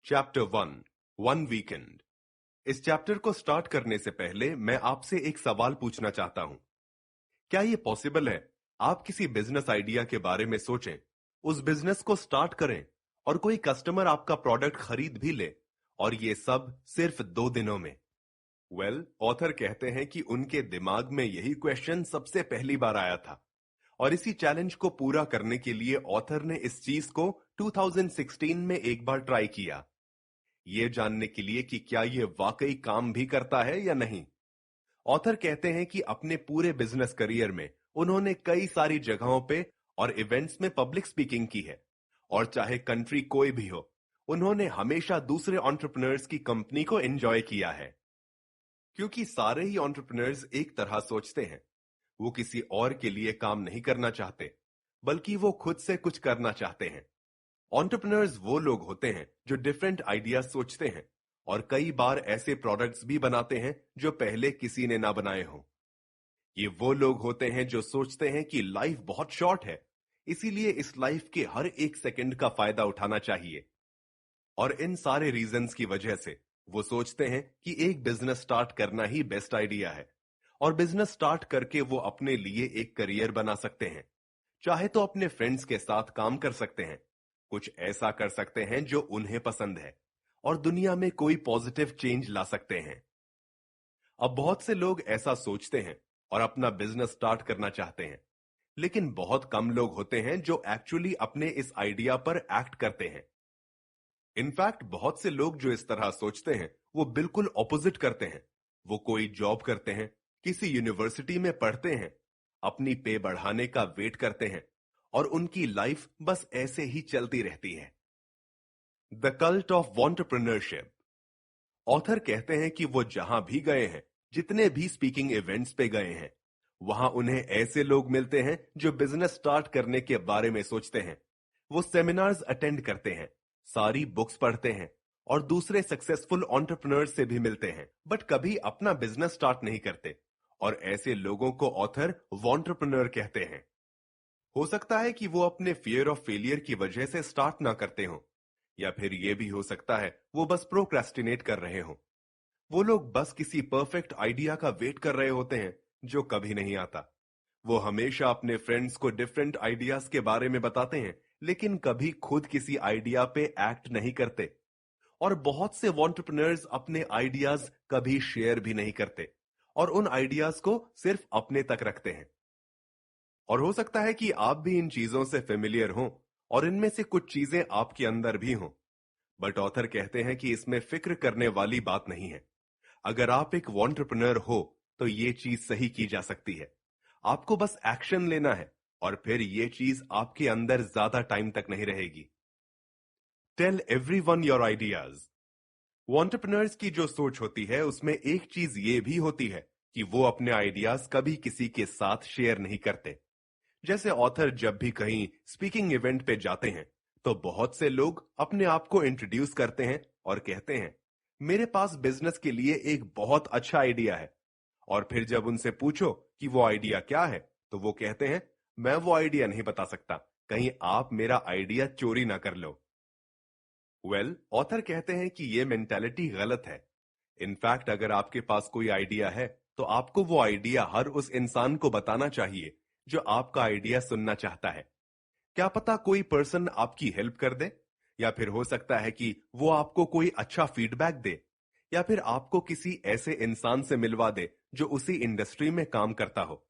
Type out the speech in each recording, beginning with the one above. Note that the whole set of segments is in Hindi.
Chapter 1 weekend. इस चैप्टर को स्टार्ट करने से पहले मैं आपसे एक सवाल पूछना चाहता हूं। क्या ये पॉसिबल है आप किसी बिजनेस आइडिया के बारे में सोचें, उस बिजनेस को स्टार्ट करें और कोई कस्टमर आपका प्रोडक्ट खरीद भी ले, और ये सब सिर्फ 2 दिनों में? ऑथर कहते हैं कि उनके दिमाग में यही क्वेश्चन सबसे पहली बार आया था, और इसी चैलेंज को पूरा करने के लिए ऑथर ने इस चीज को 2016 में एक बार ट्राई किया, ये जानने के लिए कि क्या ये वाकई काम भी करता है या नहीं। ऑथर कहते हैं कि अपने पूरे बिजनेस करियर में उन्होंने कई सारी जगहों पे और इवेंट्स में पब्लिक स्पीकिंग की है, और चाहे कंट्री कोई भी हो, उन्होंने हमेशा दूसरे एंटरप्रेन्योर्स की कंपनी को एंजॉय किया है। क्योंकि सारे ही एंटरप्रेन्योर्स एक तरह सोचते हैं, वो किसी और के लिए काम नहीं करना चाहते, बल्कि वो खुद से कुछ करना चाहते हैं। एंटरप्रेन्योर्स वो लोग होते हैं जो डिफरेंट आइडियाज सोचते हैं और कई बार ऐसे प्रोडक्ट्स भी बनाते हैं जो पहले किसी ने ना बनाए हों। ये वो लोग होते हैं जो सोचते हैं कि लाइफ बहुत शॉर्ट है, इसीलिए इस लाइफ के हर एक सेकंड का फायदा उठाना चाहिए। और इन सारे रीजंस की वजह से वो सोचते हैं कि एक बिजनेस स्टार्ट करना ही बेस्ट आइडिया है, और बिजनेस स्टार्ट करके वो अपने लिए एक करियर बना सकते हैं। चाहे तो अपने फ्रेंड्स के साथ काम कर सकते हैं, कुछ ऐसा कर सकते हैं जो उन्हें पसंद है, और दुनिया में कोई पॉजिटिव चेंज ला सकते हैं। अब बहुत से लोग ऐसा सोचते हैं और अपना बिजनेस स्टार्ट करना चाहते हैं, लेकिन बहुत कम लोग होते हैं जो एक्चुअली अपने इस आइडिया पर एक्ट करते हैं। इनफैक्ट बहुत से लोग जो इस तरह सोचते हैं वो बिल्कुल ऑपोजिट करते हैं। वो कोई जॉब करते हैं, किसी यूनिवर्सिटी में पढ़ते हैं, अपनी पे बढ़ाने का वेट करते हैं, और उनकी लाइफ बस ऐसे ही चलती रहती है। The cult of entrepreneurship. Author कहते हैं कि वो जहां भी गए हैं, जितने भी स्पीकिंग इवेंट्स पे गए हैं, वहां उन्हें ऐसे लोग मिलते हैं जो बिजनेस स्टार्ट करने के बारे में सोचते हैं। वो सेमिनार्स अटेंड करते हैं, सारी बुक्स पढ़ते हैं, और दूसरे सक्सेसफुल एंटरप्रेन्योर्स से भी मिलते हैं, बट कभी अपना बिजनेस स्टार्ट नहीं करते। और ऐसे लोगों को ऑथर एंटरप्रेन्योर कहते हैं। हो सकता है कि वो अपने फियर ऑफ फेलियर की वजह से स्टार्ट ना करते हो, या फिर ये भी हो सकता है वो बस प्रोक्रेस्टिनेट कर रहे हो। वो लोग बस किसी परफेक्ट आइडिया का वेट कर रहे होते हैं जो कभी नहीं आता। वो हमेशा अपने फ्रेंड्स को डिफरेंट आइडियाज के बारे में बताते हैं, लेकिन कभी खुद किसी आइडिया पे एक्ट नहीं करते। और बहुत से एंटरप्रेन्योर्स अपने आइडियाज कभी शेयर भी नहीं करते, और उन आइडियाज को सिर्फ अपने तक रखते हैं। और हो सकता है कि आप भी इन चीजों से फेमिलियर हों, और इनमें से कुछ चीजें आपके अंदर भी हों। बट ऑथर कहते हैं कि इसमें फिक्र करने वाली बात नहीं है। अगर आप एक एंटरप्रेन्योर हो तो ये चीज सही की जा सकती है। आपको बस एक्शन लेना है, और फिर ये चीज आपके अंदर ज्यादा टाइम तक नहीं रहेगी। Tell everyone your ideas. Entrepreneurs की जो सोच होती है उसमें एक चीज ये भी होती है कि वो अपने आइडियाज कभी किसी के साथ शेयर नहीं करते। जैसे ऑथर जब भी कहीं स्पीकिंग इवेंट पे जाते हैं तो बहुत से लोग अपने आप को इंट्रोड्यूस करते हैं और कहते हैं, मेरे पास बिजनेस के लिए एक बहुत अच्छा आइडिया है। और फिर जब उनसे पूछो कि वो आइडिया क्या है, तो वो कहते हैं, मैं वो आइडिया नहीं बता सकता, कहीं आप मेरा आइडिया चोरी ना कर लो। ऑथर कहते हैं कि ये मेंटालिटी गलत है। इनफैक्ट अगर आपके पास कोई आइडिया है तो आपको वो आइडिया हर उस इंसान को बताना चाहिए जो आपका आइडिया सुनना चाहता है। क्या पता कोई पर्सन आपकी हेल्प कर दे, या फिर हो सकता है कि वो आपको कोई अच्छा फीडबैक दे, या फिर आपको किसी ऐसे इंसान से मिलवा दे जो उसी इंडस्ट्री में काम करता हो,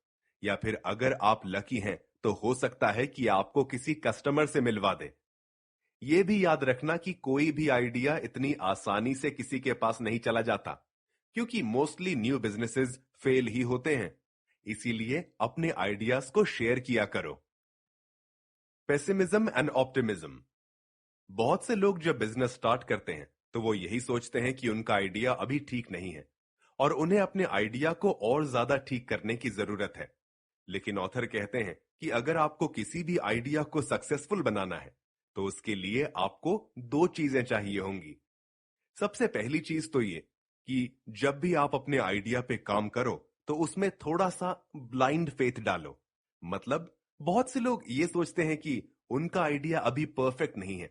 या फिर अगर आप लकी हैं तो हो सकता है कि आपको किसी कस्टमर से मिलवा दे। ये भी याद रखना कि कोई भी आइडिया इतनी आसानी से किसी के पास नहीं चला जाता, क्योंकि मोस्टली न्यू बिजनेसेस फेल ही होते हैं। इसीलिए अपने आइडियाज को शेयर किया करो। Pessimism and optimism. बहुत से लोग जब बिजनेस स्टार्ट करते हैं तो वो यही सोचते हैं कि उनका आइडिया अभी ठीक नहीं है, और उन्हें अपने आइडिया को और ज्यादा ठीक करने की जरूरत है। लेकिन ऑथर कहते हैं कि अगर आपको किसी भी आइडिया को सक्सेसफुल बनाना है तो उसके लिए आपको 2 चीजें चाहिए होंगी। सबसे पहली चीज तो ये कि जब भी आप अपने आइडिया पे काम करो तो उसमें थोड़ा सा ब्लाइंड फेथ डालो। मतलब बहुत से लोग ये सोचते हैं कि उनका आइडिया अभी परफेक्ट नहीं है,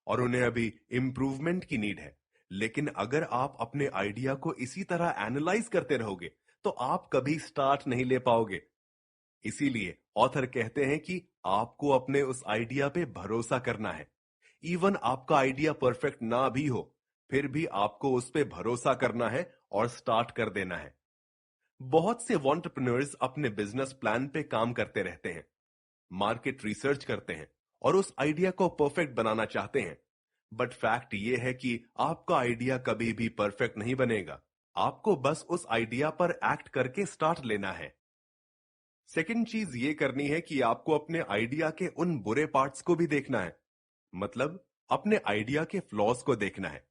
और उन्हें अभी इम्प्रूवमेंट की नीड है। लेकिन अगर आप अपने आइडिया को इसी तरह एनालाइज करते रहोगे तो आप कभी स्टार्ट नहीं ले पाओगे। इसीलिए ऑथर कहते हैं कि आपको अपने उस आइडिया पे भरोसा करना है। इवन आपका आइडिया परफेक्ट ना भी हो, फिर भी आपको उस पे भरोसा करना है और स्टार्ट कर देना है। बहुत से एंटरप्रेन्योर्स अपने बिजनेस प्लान पे काम करते रहते हैं, मार्केट रिसर्च करते हैं और उस आइडिया को परफेक्ट बनाना चाहते हैं। बट फैक्ट ये है कि आपका आइडिया कभी भी परफेक्ट नहीं बनेगा। आपको बस उस आइडिया पर एक्ट करके स्टार्ट लेना है। सेकंड चीज ये करनी है कि आपको अपने आइडिया के उन बुरे पार्ट्स को भी देखना है, मतलब अपने आइडिया के फ्लॉज को देखना है।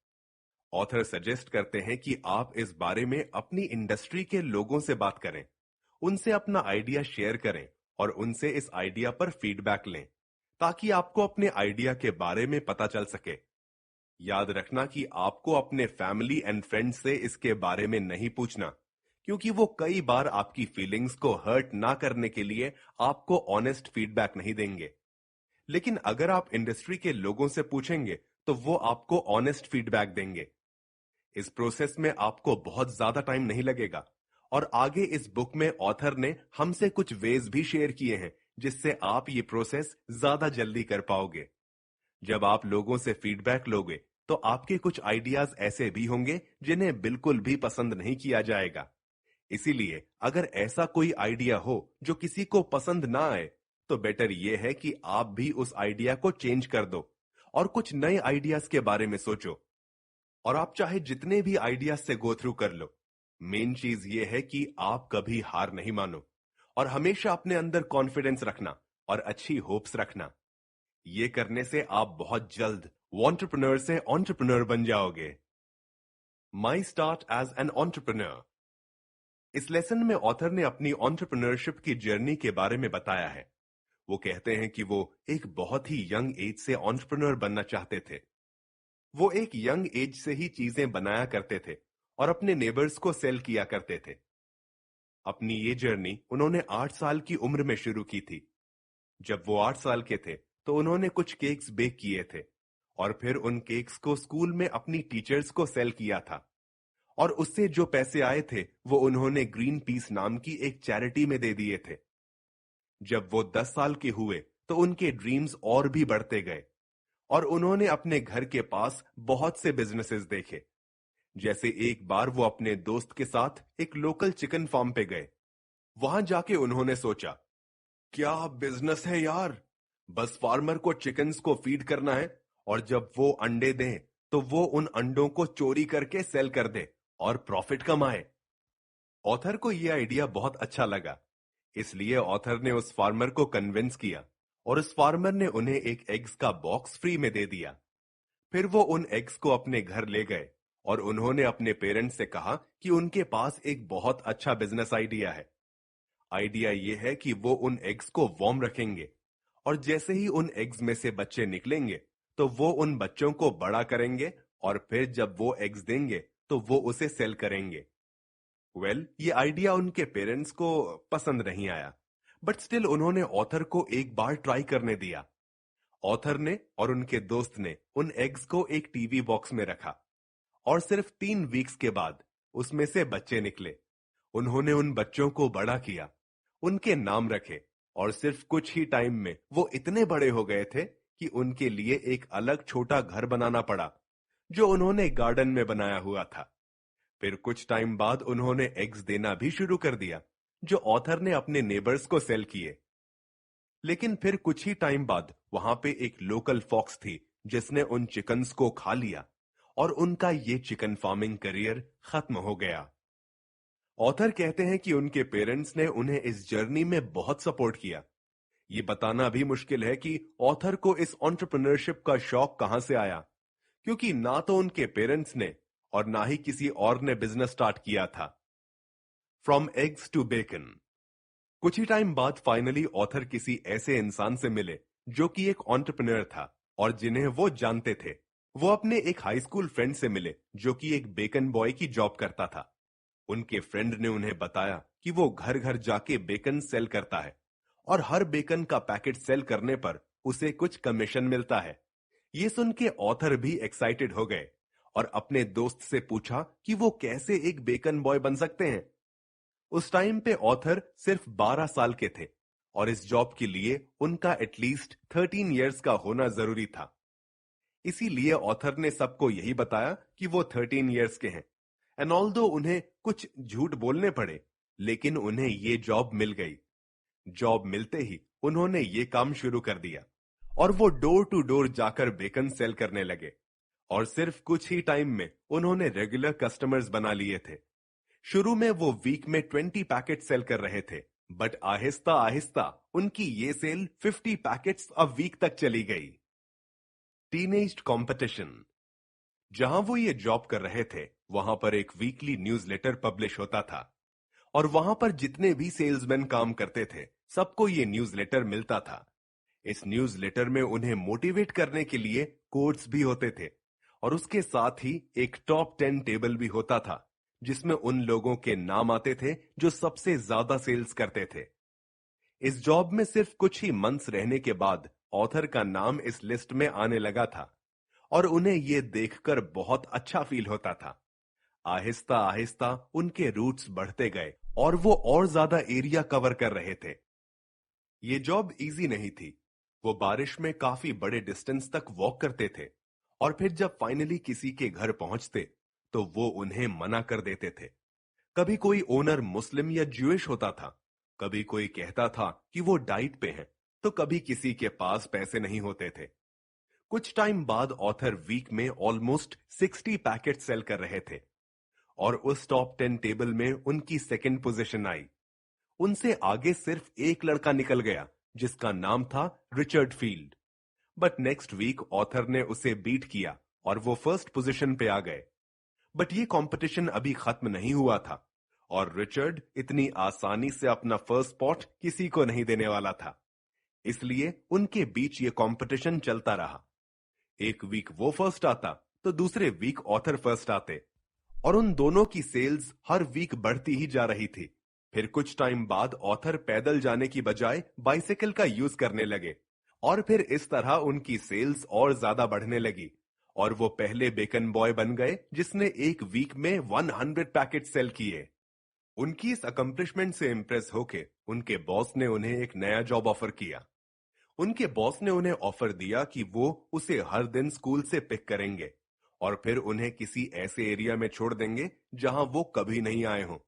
ऑथर सजेस्ट करते हैं कि आप इस बारे में अपनी इंडस्ट्री के लोगों से बात करें, उनसे अपना आइडिया शेयर करें और उनसे इस आइडिया पर फीडबैक लें, ताकि आपको अपने आइडिया के बारे में पता चल सके। याद रखना कि आपको अपने फैमिली एंड फ्रेंड्स से इसके बारे में नहीं पूछना, क्योंकि वो कई बार आपकी फीलिंग्स को हर्ट ना करने के लिए आपको ऑनेस्ट फीडबैक नहीं देंगे। लेकिन अगर आप इंडस्ट्री के लोगों से पूछेंगे तो वो आपको ऑनेस्ट फीडबैक देंगे। इस प्रोसेस में आपको बहुत ज्यादा टाइम नहीं लगेगा और आगे इस बुक में ऑथर ने हमसे कुछ वेज भी शेयर किए हैं जिससे आप ये प्रोसेस ज्यादा जल्दी कर पाओगे। जब आप लोगों से फीडबैक लोगे तो आपके कुछ आइडियाज ऐसे भी होंगे जिन्हें बिल्कुल भी पसंद नहीं किया जाएगा। इसीलिए अगर ऐसा कोई आइडिया हो जो किसी को पसंद ना आए, तो बेटर यह है कि आप भी उस आइडिया को चेंज कर दो और कुछ नए आइडियाज के बारे में सोचो। और आप चाहे जितने भी आइडियाज से गो थ्रू कर लो, मेन चीज ये है कि आप कभी हार नहीं मानो और हमेशा अपने अंदर कॉन्फिडेंस रखना और अच्छी होप्स रखना। ये करने से आप बहुत जल्द एंटरप्रेन्योर से एंटरप्रेन्योर बन जाओगे। My start as an entrepreneur. इस लेसन में ऑथर ने अपनी एंटरप्रेन्योरशिप की जर्नी के बारे में बताया है। वो कहते हैं कि वो एक बहुत ही यंग एज से एंटरप्रेन्योर बनना चाहते थे। वो एक यंग एज से ही चीजें बनाया करते थे और अपने नेबर्स को सेल किया करते थे। अपनी ये जर्नी उन्होंने 8 साल की उम्र में शुरू की थी। जब वो 8 साल के थे तो उन्होंने कुछ केक्स बेक किए थे और फिर उन केक्स को स्कूल में अपनी टीचर्स को सेल किया था और उससे जो पैसे आए थे वो उन्होंने ग्रीन पीस नाम की एक चैरिटी में दे दिए थे। जब वो 10 साल के हुए तो उनके ड्रीम्स और भी बढ़ते गए और उन्होंने अपने घर के पास बहुत से बिजनेसेस देखे। जैसे एक बार वो अपने दोस्त के साथ एक लोकल चिकन फार्म पे गए। वहां जाके उन्होंने सोचा, क्या बिजनेस है यार, बस फार्मर को चिकन्स को फीड करना है और जब वो अंडे दें तो वो उन अंडों को चोरी करके सेल कर दे और प्रॉफिट कमाए। ऑथर को यह आइडिया बहुत अच्छा लगा, इसलिए ऑथर ने उस फार्मर को कन्विंस किया और उस फार्मर ने उन्हें एक एग्स का बॉक्स फ्री में दे दिया। फिर वो उन एग्स को अपने घर ले गए और उन्होंने अपने पेरेंट्स से कहा कि उनके पास एक बहुत अच्छा बिजनेस आइडिया है। आइडिया ये है कि वो उन एग्स को वार्म रखेंगे और जैसे ही उन एग्स में से बच्चे निकलेंगे तो वो उन बच्चों को बड़ा करेंगे और फिर जब वो एग्स देंगे तो वो उसे सेल करेंगे। ये आइडिया उनके पेरेंट्स को पसंद नहीं आया, बट स्टिल उन्होंने ऑथर को एक बार ट्राई करने दिया। ऑथर ने और उनके दोस्त ने उन एग्स को एक टीवी बॉक्स में रखा और सिर्फ 3 वीक्स के बाद उसमें से बच्चे निकले। उन्होंने उन बच्चों को बड़ा किया, उनके नाम रखे और सिर्फ कुछ ही टाइम में वो इतने बड़े हो गए थे कि उनके लिए एक अलग छोटा घर बनाना पड़ा, जो उन्होंने गार्डन में बनाया हुआ था। फिर कुछ टाइम बाद उन्होंने एग्स देना भी शुरू कर दिया, जो ऑथर ने अपने नेबर्स को सेल किए। लेकिन फिर कुछ ही टाइम बाद वहां पे एक लोकल फॉक्स थी जिसने उन चिकन्स को खा लिया और उनका ये चिकन फार्मिंग करियर खत्म हो गया। ऑथर कहते हैं कि उनके पेरेंट्स ने उन्हें इस जर्नी में बहुत सपोर्ट किया। ये बताना भी मुश्किल है कि ऑथर को इस एंटरप्रेन्योरशिप का शौक कहां से आया, क्योंकि ना तो उनके पेरेंट्स ने और ना ही किसी और ने बिजनेस स्टार्ट किया था। From eggs to bacon. कुछ ही टाइम बाद फाइनली ऑथर किसी ऐसे इंसान से मिले जो कि एक एंटरप्रेन्योर था और जिन्हें वो जानते थे। वो अपने एक हाई स्कूल फ्रेंड से मिले जो कि एक बेकन बॉय की जॉब करता था। उनके फ्रेंड ने उन्हें बताया कि वो घर घर जाके बेकन सेल करता है और हर बेकन का पैकेट सेल करने पर उसे कुछ कमीशन मिलता है। ये सुन के ऑथर भी एक्साइटेड हो गए और अपने दोस्त से पूछा कि वो कैसे एक बेकन बॉय बन सकते हैं। उस टाइम पे ऑथर सिर्फ 12 साल के थे और इस जॉब के लिए उनका एटलीस्ट 13 इयर्स का होना जरूरी था। इसीलिए ऑथर ने सबको यही बताया कि वो 13 इयर्स के हैं। एंड ऑल्दो उन्हें कुछ झूठ बोलने पड़े, लेकिन उन्हें ये जॉब मिल गई। जॉब मिलते ही उन्होंने ये काम शुरू कर दिया और वो डोर टू डोर जाकर बेकन सेल करने लगे और सिर्फ कुछ ही टाइम में उन्होंने रेगुलर कस्टमर्स बना लिए थे। शुरू में वो वीक में 20 पैकेट सेल कर रहे थे, बट आहिस्ता आहिस्ता उनकी ये सेल 50 पैकेट्स अ वीक तक चली गई। Teenage competition. जहां वो ये जॉब कर रहे थे वहां पर एक वीकली न्यूज़लेटर पब्लिश होता था और वहां पर जितने भी सेल्समैन काम करते थे सबको ये न्यूज़लेटर मिलता था। इस न्यूज़लेटर में उन्हें मोटिवेट करने के लिए कोट्स भी होते थे और उसके साथ ही एक टॉप 10 टेबल भी होता था जिसमें उन लोगों के नाम आते थे जो सबसे ज्यादा सेल्स करते थे। इस जॉब में सिर्फ कुछ ही मंथ्स रहने के बाद ऑथर का नाम इस लिस्ट में आने लगा था और उन्हें यह देखकर बहुत अच्छा फील होता था। आहिस्ता आहिस्ता उनके रूट्स बढ़ते गए और वो और ज्यादा एरिया कवर कर रहे थे। ये जॉब इजी नहीं थी। वो बारिश में काफी बड़े डिस्टेंस तक वॉक करते थे और फिर जब फाइनली किसी के घर पहुंचते तो वो उन्हें मना कर देते थे। कभी कोई ओनर मुस्लिम या ज्यूइश होता था, कभी कोई कहता था कि वो डाइट पे हैं, तो कभी किसी के पास पैसे नहीं होते थे। कुछ टाइम बाद ऑथर वीक में ऑलमोस्ट 60 पैकेट सेल कर रहे थे और उस टॉप 10 टेबल में उनकी सेकंड पोजीशन आई। उनसे आगे सिर्फ एक लड़का निकल गया जिसका नाम था Richard Field, but next week author ने उसे बीट किया और वो फर्स्ट पोजीशन पे आ गए। बट ये कंपटीशन अभी खत्म नहीं हुआ था और रिचर्ड इतनी आसानी से अपना फर्स्ट स्पॉट किसी को नहीं देने वाला था, इसलिए उनके बीच ये कंपटीशन चलता रहा। एक वीक वो फर्स्ट आता तो दूसरे वीक ऑथर फर्स्ट आते और उन दोनों की सेल्स हर वीक बढ़ती ही जा रही थी। फिर कुछ टाइम बाद ऑथर पैदल जाने की बजाय बाइसिकल का यूज करने लगे और फिर इस तरह उनकी सेल्स और ज्यादा बढ़ने लगी और वो पहले बेकन बॉय बन गए जिसने एक वीक में 100 पैकेट सेल किए। उनकी इस अकम्प्लिशमेंट से इंप्रेस होके उनके बॉस ने उन्हें एक नया जॉब ऑफर किया। उनके बॉस ने उन्हें ऑफर दिया कि वो उसे हर दिन स्कूल से पिक करेंगे और फिर उन्हें किसी ऐसे एरिया में छोड़ देंगे जहां वो कभी नहीं आए हों।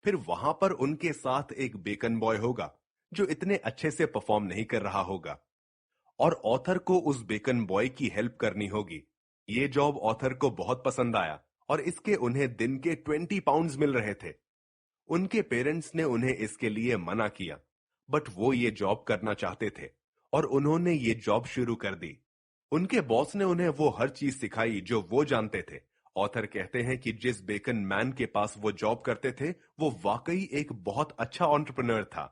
फिर वहां पर उनके साथ एक बेकन बॉय होगा जो इतने अच्छे से परफॉर्म नहीं कर रहा होगा और ऑथर को उस बेकन बॉय की हेल्प करनी होगी। ये जॉब ऑथर को बहुत पसंद आया और इसके उन्हें दिन के 20 पाउंड्स मिल रहे थे। उनके पेरेंट्स ने उन्हें इसके लिए मना किया, बट वो ये जॉब करना चाहते थे और उन्होंने ये जॉब शुरू कर दी। उनके बॉस ने उन्हें वो हर चीज सिखाई जो वो जानते थे। ऑथर कहते हैं कि जिस बेकन मैन के पास वो जॉब करते थे वो वाकई एक बहुत अच्छा एंटरप्रेन्योर था।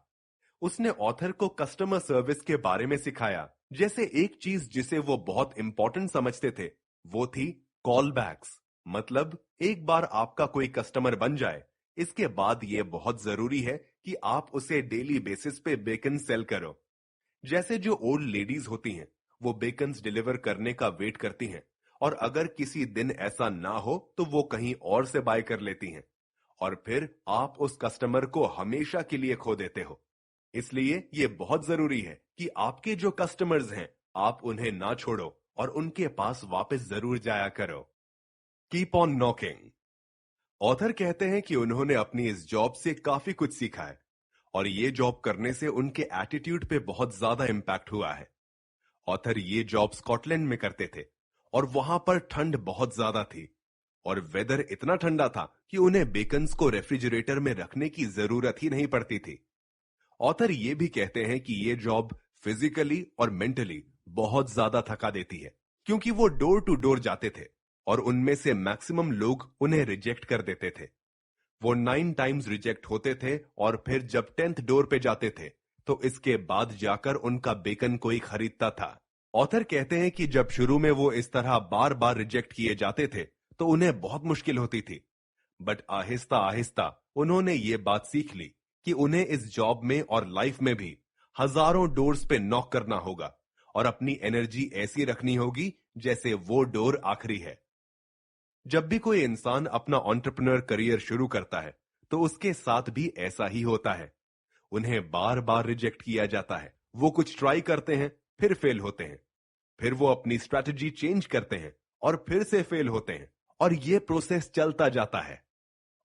उसने ऑथर को कस्टमर सर्विस के बारे में सिखाया, जैसे एक चीज जिसे वो बहुत इंपॉर्टेंट समझते थे वो थी कॉल बैक्स। मतलब एक बार आपका कोई कस्टमर बन जाए, इसके बाद ये बहुत जरूरी है कि आप उसे डेली बेसिस पे बेकन सेल करो। जैसे जो ओल्ड लेडीज होती हैं वो बेकन्स डिलीवर करने का वेट करती हैं और अगर किसी दिन ऐसा ना हो तो वो कहीं और से बाय कर लेती हैं और फिर आप उस कस्टमर को हमेशा के लिए खो देते हो। इसलिए ये बहुत जरूरी है कि आपके जो कस्टमर्स हैं आप उन्हें ना छोड़ो और उनके पास वापस जरूर जाया करो। Keep on knocking. ऑथर कहते हैं कि उन्होंने अपनी इस जॉब से काफी कुछ सीखा है और ये जॉब करने से उनके एटीट्यूड पे बहुत ज्यादा इंपैक्ट हुआ है। ऑथर ये जॉब स्कॉटलैंड में करते थे और वहां पर ठंड बहुत ज्यादा थी और वेदर इतना ठंडा था कि उन्हें बेकन्स को रेफ्रिजरेटर में रखने की जरूरत ही नहीं पड़ती थी। ऑथर ये भी कहते हैं कि ये जॉब फिजिकली और मेंटली बहुत ज्यादा थका देती है क्योंकि वो डोर टू डोर जाते थे और उनमें से मैक्सिमम लोग उन्हें रिजेक्ट कर देते थे। वो 9 टाइम्स रिजेक्ट होते थे और फिर जब 10th डोर पे जाते थे तो इसके बाद जाकर उनका बेकन कोई खरीदता था। ऑथर कहते हैं कि जब शुरू में वो इस तरह बार बार रिजेक्ट किए जाते थे तो उन्हें बहुत मुश्किल होती थी, बट आहिस्ता आहिस्ता उन्होंने ये बात सीख ली कि उन्हें इस जॉब में और लाइफ में भी हजारों डोर्स पे नॉक करना होगा और अपनी एनर्जी ऐसी रखनी होगी जैसे वो डोर आखिरी है। जब भी कोई इंसान अपना एंटरप्रेन्योर करियर शुरू करता है, तो उसके साथ भी ऐसा ही होता है। उन्हें बार बार रिजेक्ट किया जाता है। वो कुछ ट्राई करते हैं, फिर फेल होते हैं। फिर वो अपनी स्ट्रैटेजी चेंज करते हैं और फिर से फेल होते हैं। और ये प्रोसेस चलता जाता है।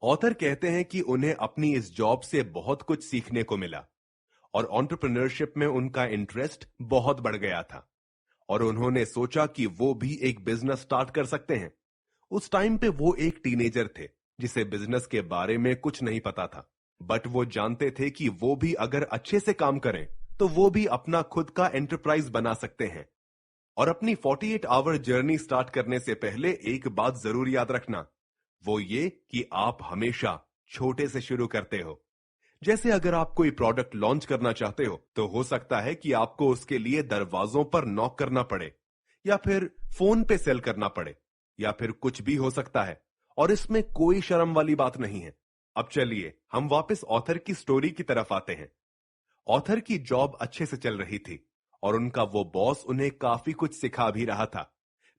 ऑथर कहते हैं कि उन्हें अपनी इस जॉब से बहुत कुछ सीखने को मिला और एंटरप्रेन्योरशिप में उनका इंटरेस्ट बहुत बढ़ गया था। और उन्होंने सोचा कि वो भी एक बिजनेस स्टार्ट कर सकते हैं। उस टाइम पे वो एक टीनेजर थे जिसे बिजनेस के बारे में कुछ नहीं पता था। बट वो जानते थे कि वो भी अगर अच्छे से काम करें तो वो भी अपना खुद का एंटरप्राइज बना सकते हैं। और अपनी 48 आवर जर्नी स्टार्ट करने से पहले एक बात जरूर याद रखना, वो ये कि आप हमेशा छोटे से शुरू करते हो। जैसे अगर आप कोई प्रोडक्ट लॉन्च करना चाहते हो तो हो सकता है कि आपको उसके लिए दरवाजों पर नॉक करना पड़े, या फिर फोन पे सेल करना पड़े, या फिर कुछ भी हो सकता है। और इसमें कोई शर्म वाली बात नहीं है। अब चलिए हम वापस ऑथर की स्टोरी की तरफ आते हैं। ऑथर की जॉब अच्छे से चल रही थी और उनका वो बॉस उन्हें काफी कुछ सिखा भी रहा था।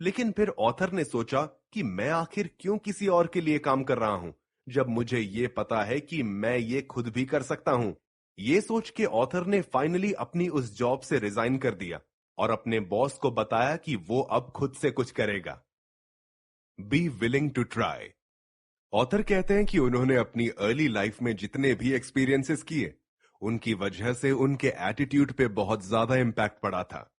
लेकिन फिर ऑथर ने सोचा कि मैं आखिर क्यों किसी और के लिए काम कर रहा हूं, जब मुझे ये पता है कि मैं ये खुद भी कर सकता हूं। ये सोच के ऑथर ने फाइनली अपनी उस जॉब से रिजाइन कर दिया और अपने बॉस को बताया कि वो अब खुद से कुछ करेगा। Be willing to try. Author कहते हैं कि उन्होंने अपनी अर्ली लाइफ में जितने भी एक्सपीरियंसेस किए, उनकी वजह से उनके एटीट्यूड पे बहुत ज्यादा इंपैक्ट पड़ा था।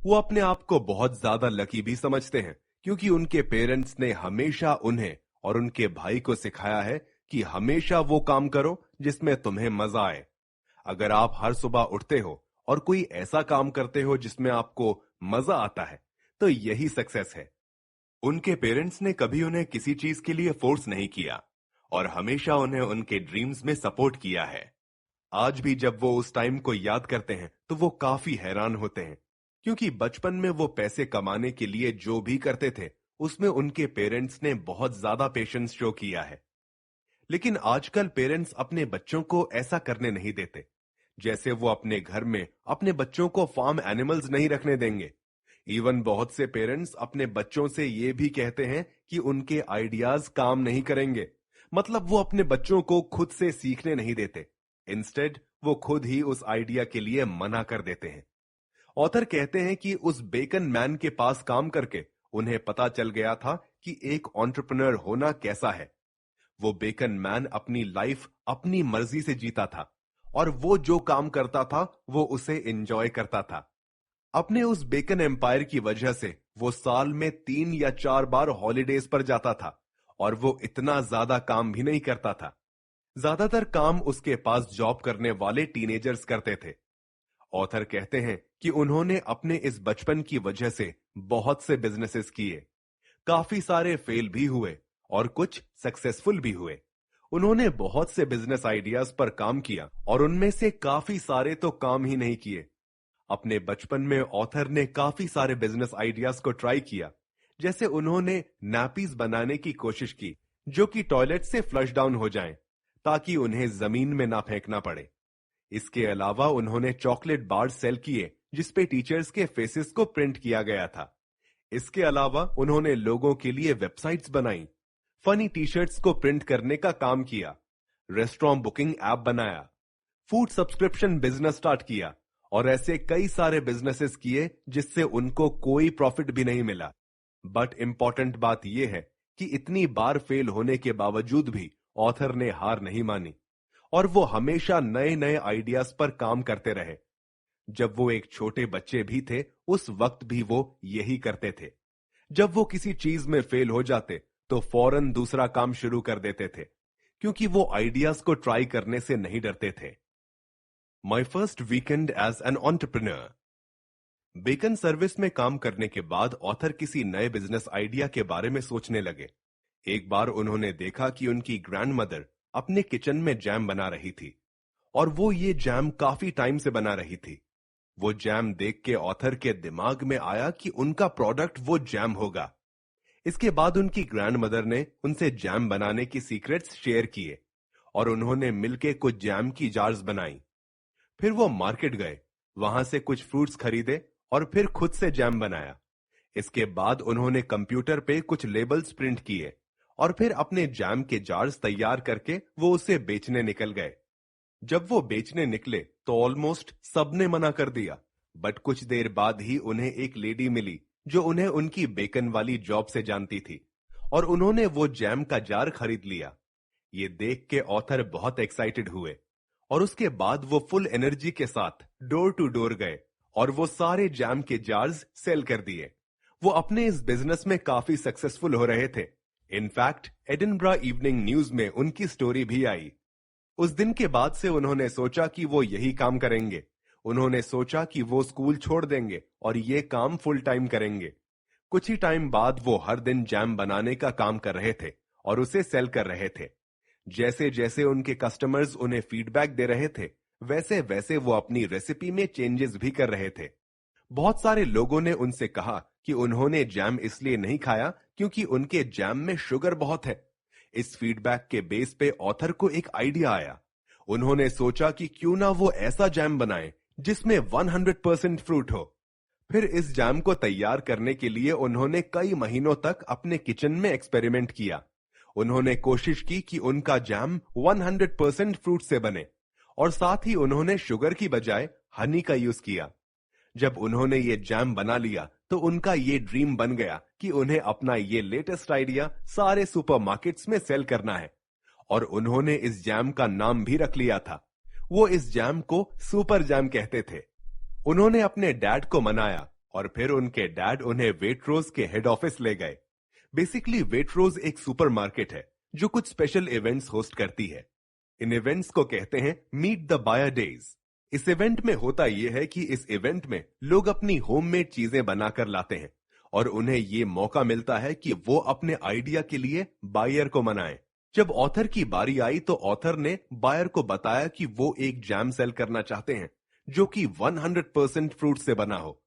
वो अपने आप को बहुत ज्यादा लकी भी समझते हैं, क्योंकि उनके पेरेंट्स ने हमेशा उन्हें और उनके भाई को सिखाया है कि हमेशा वो काम करो जिसमें तुम्हें मजा आए। अगर आप हर सुबह उठते हो और कोई ऐसा काम करते हो जिसमें आपको मजा आता है, तो यही सक्सेस है। उनके पेरेंट्स ने कभी उन्हें किसी चीज के लिए फोर्स नहीं किया और हमेशा उन्हें उनके ड्रीम्स में सपोर्ट किया है। आज भी जब वो उस टाइम को याद करते हैं तो वो काफी हैरान होते हैं, क्योंकि बचपन में वो पैसे कमाने के लिए जो भी करते थे उसमें उनके पेरेंट्स ने बहुत ज्यादा पेशेंस शो किया है। लेकिन आजकल पेरेंट्स अपने बच्चों को ऐसा करने नहीं देते। जैसे वो अपने घर में अपने बच्चों को फार्म एनिमल्स नहीं रखने देंगे। इवन बहुत से पेरेंट्स अपने बच्चों से ये भी कहते हैं कि उनके आइडियाज काम नहीं करेंगे। मतलब वो अपने बच्चों को खुद से सीखने नहीं देते। इंस्टेड वो खुद ही उस आइडिया के लिए मना कर देते हैं। ऑथर कहते हैं कि उस बेकन मैन के पास काम करके उन्हें पता चल गया था कि एक एंटरप्रेन्योर होना कैसा है। वो बेकन मैन अपनी लाइफ अपनी मर्जी से जीता था और वो जो काम करता था वो उसे एंजॉय करता था। अपने उस बेकन एम्पायर की वजह से वो साल में 3 या 4 बार हॉलिडेज पर जाता था और वो इतना ज्यादा काम भी नहीं करता था। ज्यादातर काम उसके पास जॉब करने वाले टीनेजर्स करते थे। ऑथर कहते हैं कि उन्होंने अपने इस बचपन की वजह से बहुत से बिजनेसेस किए। काफी सारे फेल भी हुए और कुछ सक्सेसफुल भी हुए। उन्होंने बहुत से बिजनेस आइडियाज पर काम किया और उनमें से काफी सारे तो काम ही नहीं किए। अपने बचपन में ऑथर ने काफी सारे बिजनेस आइडियाज को ट्राई किया। जैसे उन्होंने नैपीज बनाने की कोशिश की जो कि टॉयलेट से फ्लश डाउन हो जाएं, ताकि उन्हें जमीन में ना फेंकना पड़े। इसके अलावा उन्होंने चॉकलेट बार सेल किए जिसपे टीचर्स के फेसेस को प्रिंट किया गया था। इसके अलावा उन्होंने लोगों के लिए वेबसाइट्स बनाई, फनी टी शर्ट्स को प्रिंट करने का काम किया, रेस्टोरेंट बुकिंग ऐप बनाया, फूड सब्सक्रिप्शन बिजनेस स्टार्ट किया और ऐसे कई सारे बिजनेसेस किए जिससे उनको कोई प्रॉफिट भी नहीं मिला। बट इंपॉर्टेंट बात यह है कि इतनी बार फेल होने के बावजूद भी ऑथर ने हार नहीं मानी और वो हमेशा नए नए आइडियाज पर काम करते रहे। जब वो एक छोटे बच्चे भी थे उस वक्त भी वो यही करते थे। जब वो किसी चीज में फेल हो जाते तो फौरन दूसरा काम शुरू कर देते थे, क्योंकि वो आइडियाज को ट्राई करने से नहीं डरते थे। My first weekend as an entrepreneur. Bacon service में काम करने के बाद ऑथर किसी नए बिजनेस आइडिया के बारे में सोचने लगे। एक बार उन्होंने देखा कि उनकी ग्रैंडमदर अपने किचन में जैम बना रही थी और वो ये जैम काफी टाइम से बना रही थी। वो जैम देख के ऑथर के दिमाग में आया कि उनका प्रोडक्ट वो जैम होगा। इसके बाद उनकी ग्रैंडमदर ने उनसे जैम बनाने की सीक्रेट्स शेयर किए और उन्होंने मिलके कुछ जैम की जार्स बनाई। फिर वो मार्केट गए, वहां से कुछ फ्रूट्स खरीदे और फिर खुद से जैम बनाया। इसके बाद उन्होंने कंप्यूटर पे कुछ लेबल्स प्रिंट किए और फिर अपने जैम के जार्स तैयार करके वो उसे बेचने निकल गए। जब वो बेचने निकले तो ऑलमोस्ट सबने मना कर दिया, बट कुछ देर बाद ही उन्हें एक लेडी मिली जो उन्हें उनकी बेकन वाली जॉब से जानती थी और उन्होंने वो जैम का जार खरीद लिया। ये देख के ऑथर बहुत एक्साइटेड हुए और उसके बाद वो फुल एनर्जी के साथ डोर टू डोर गए और वो सारे जैम के जार्स सेल कर दिए। वो अपने इस बिजनेस में काफी सक्सेसफुल हो रहे थे। इनफैक्ट एडिनब्रा इवनिंग न्यूज में उनकी स्टोरी भी आई। उस दिन के बाद से उन्होंने सोचा कि वो यही काम करेंगे। उन्होंने सोचा कि वो स्कूल छोड़ देंगे और ये काम फुल टाइम करेंगे। कुछ ही टाइम बाद वो हर दिन जैम बनाने का काम कर रहे थे और उसे सेल कर रहे थे। जैसे जैसे उनके कस्टमर्स उन्हें फीडबैक दे रहे थे, वैसे वैसे वो अपनी रेसिपी में चेंजेस भी कर रहे थे। बहुत सारे लोगों ने उनसे कहा कि उन्होंने जैम इसलिए नहीं खाया क्योंकि उनके जैम में शुगर बहुत है। इस फीडबैक के बेस पे ऑथर को एक आइडिया आया। उन्होंने सोचा कि क्यों ना वो ऐसा जैम बनाए जिसमें 100% फ्रूट हो। फिर इस जैम को तैयार करने के लिए उन्होंने कई महीनों तक अपने किचन में एक्सपेरिमेंट किया। उन्होंने कोशिश की कि उनका जैम 100% फ्रूट से बने और साथ ही उन्होंने शुगर की बजाय हनी का यूज किया। जब उन्होंने ये जैम बना लिया तो उनका ये ड्रीम बन गया कि उन्हें अपना ये लेटेस्ट आइडिया सारे सुपरमार्केट्स में सेल करना है और उन्होंने इस जैम का नाम भी रख लिया था। वो इस जैम को सुपर जैम कहते थे। उन्होंने अपने डैड को मनाया और फिर उनके डैड उन्हें वेट्रोज के हेड ऑफिस ले गए। बेसिकली वेट्रोज एक सुपरमार्केट है जो कुछ स्पेशल इवेंट्स होस्ट करती है। इन इवेंट्स को कहते हैं मीट द बायर डेज। इस इवेंट में होता यह है कि इस इवेंट में लोग अपनी होममेड चीजें बनाकर लाते हैं और उन्हें ये मौका मिलता है कि वो अपने आइडिया के लिए बायर को मनाएं। जब ऑथर की बारी आई तो ऑथर ने बायर को बताया कि वो एक जैम सेल करना चाहते हैं जो कि 100% फ्रूट से बना हो।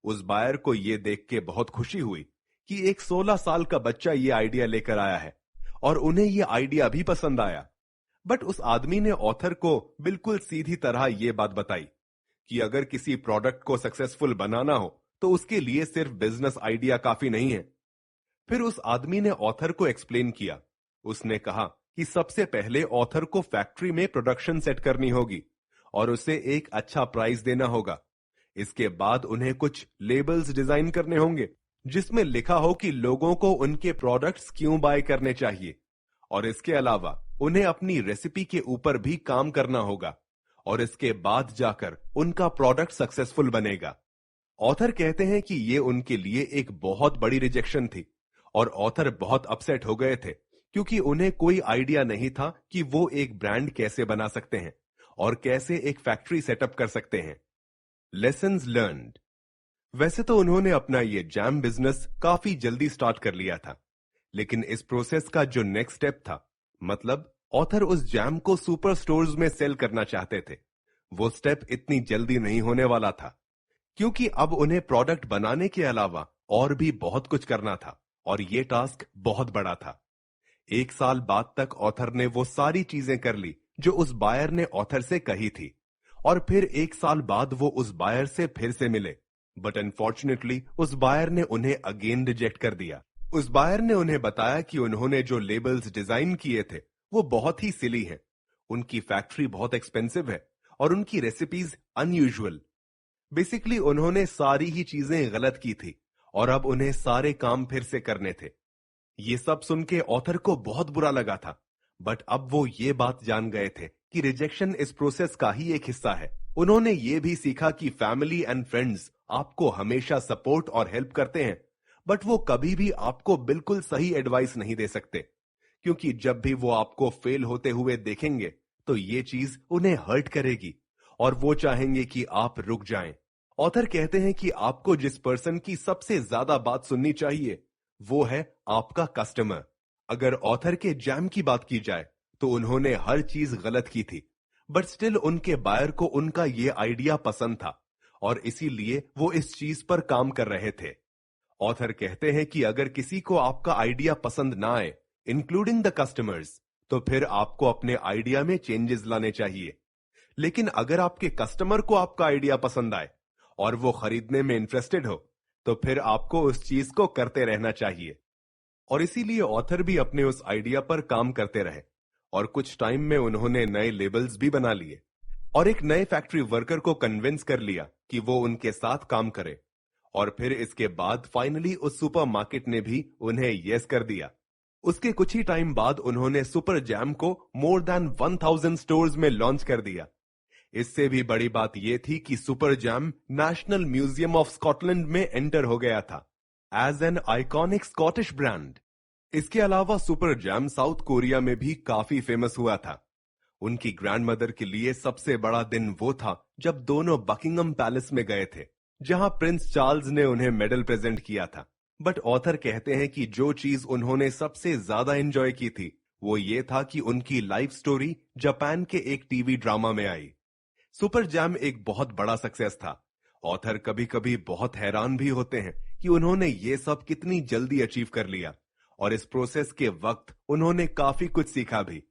उस बायर को ये देख के बहुत खुशी हुई कि एक 16 साल का बच्चा ये आइडिया लेकर आया है और उन्हें ये आइडिया भी पसंद आया। बट उस आदमी ने ऑथर को बिल्कुल सीधी तरह यह बात बताई कि अगर किसी प्रोडक्ट को सक्सेसफुल बनाना हो तो उसके लिए सिर्फ बिजनेस आइडिया काफी नहीं है। फिर उस आदमी ने ऑथर को एक्सप्लेन किया। उसने कहा कि सबसे पहले ऑथर को फैक्ट्री में प्रोडक्शन सेट करनी होगी और उसे एक अच्छा प्राइस देना होगा। इसके बाद उन्हें कुछ लेबल्स डिजाइन करने होंगे जिसमें लिखा हो कि लोगों को उनके प्रोडक्ट्स क्यों बाय करने चाहिए और इसके अलावा उन्हें अपनी रेसिपी के ऊपर भी काम करना होगा और इसके बाद जाकर उनका प्रोडक्ट सक्सेसफुल बनेगा। ऑथर कहते हैं कि ये उनके लिए एक बहुत बड़ी रिजेक्शन थी और ऑथर बहुत अपसेट हो गए थे क्योंकि उन्हें कोई आइडिया नहीं था कि वो एक ब्रांड कैसे बना सकते हैं और कैसे एक फैक्ट्री सेटअप कर सकते हैं। Lessons learned. वैसे तो उन्होंने अपना ये जैम बिजनेस काफी जल्दी स्टार्ट कर लिया था, लेकिन इस प्रोसेस का जो नेक्स्ट स्टेप था, मतलब ऑथर उस जैम को सुपर स्टोर्स में सेल करना चाहते थे, वो स्टेप इतनी जल्दी नहीं होने वाला था क्योंकि अब उन्हें प्रोडक्ट बनाने के अलावा और भी बहुत कुछ करना था और ये टास्क बहुत बड़ा था। 1 साल बाद तक ऑथर ने वो सारी चीजें कर ली जो उस बायर ने ऑथर से कही थी और फिर 1 साल बाद वो उस बायर से फिर से मिले, बट अनफॉर्चुनेटली उस बायर ने उन्हें अगेन रिजेक्ट कर दिया। उस बायर ने उन्हें बताया कि उन्होंने जो लेबल्स डिजाइन किए थे वो बहुत ही सिली हैं, उनकी फैक्ट्री बहुत एक्सपेंसिव है और उनकी रेसिपीज अनयूजुअल। बेसिकली उन्होंने सारी ही चीजें गलत की थी और अब उन्हें सारे काम फिर से करने थे। ये सब सुन के ऑथर को बहुत बुरा लगा था, बट अब वो ये बात जान गए थे कि रिजेक्शन इस प्रोसेस का ही एक हिस्सा है। उन्होंने ये भी सीखा कि फैमिली एंड फ्रेंड्स आपको हमेशा सपोर्ट और हेल्प करते हैं, बट वो कभी भी आपको बिल्कुल सही एडवाइस नहीं दे सकते क्योंकि जब भी वो आपको फेल होते हुए देखेंगे तो ये चीज उन्हें हर्ट करेगी और वो चाहेंगे कि आप रुक जाएं। ऑथर कहते हैं कि आपको जिस पर्सन की सबसे ज्यादा बात सुननी चाहिए वो है आपका कस्टमर। अगर ऑथर के जैम की बात की जाए तो उन्होंने हर चीज गलत की थी, बट स्टिल उनके बायर को उनका ये आइडिया पसंद था और इसीलिए वो इस चीज पर काम कर रहे थे। ऑथर कहते हैं कि अगर किसी को आपका आइडिया पसंद ना आए, इंक्लूडिंग द कस्टमर्स, तो फिर आपको अपने आइडिया में चेंजेस लाने चाहिए। लेकिन अगर आपके कस्टमर को आपका आइडिया पसंद आए और वो खरीदने में इंटरेस्टेड हो, तो फिर आपको उस चीज को करते रहना चाहिए। और इसीलिए ऑथर भी अपने उस आइडिया पर काम करते रहे और कुछ टाइम में उन्होंने नए लेबल्स भी बना लिए और एक नए फैक्ट्री वर्कर को कन्विंस कर लिया कि वो उनके साथ काम करे। और फिर इसके बाद फाइनली उस सुपरमार्केट ने भी उन्हें यस कर दिया। उसके कुछ ही टाइम बाद उन्होंने सुपर जैम को मोर देन 1000 स्टोर्स में लॉन्च कर दिया। इससे भी बड़ी बात यह थी कि super jam national museum of Scotland में एंटर हो गया था as an iconic Scottish brand. इसके अलावा सुपर जैम साउथ कोरिया में भी काफी फेमस हुआ था। उनकी ग्रैंडमदर के लिए सबसे बड़ा दिन वो था जब दोनों बकिंगम पैलेस में गए थे, जहां प्रिंस चार्ल्स ने उन्हें मेडल प्रेजेंट किया था। बट ऑथर कहते हैं कि जो चीज उन्होंने सबसे ज्यादा एंजॉय की थी वो ये था कि उनकी लाइफ स्टोरी जापान के एक टीवी ड्रामा में आई। सुपर जैम एक बहुत बड़ा सक्सेस था। ऑथर कभी कभी बहुत हैरान भी होते हैं कि उन्होंने ये सब कितनी जल्दी अचीव कर लिया और इस प्रोसेस के वक्त उन्होंने काफी कुछ सीखा भी।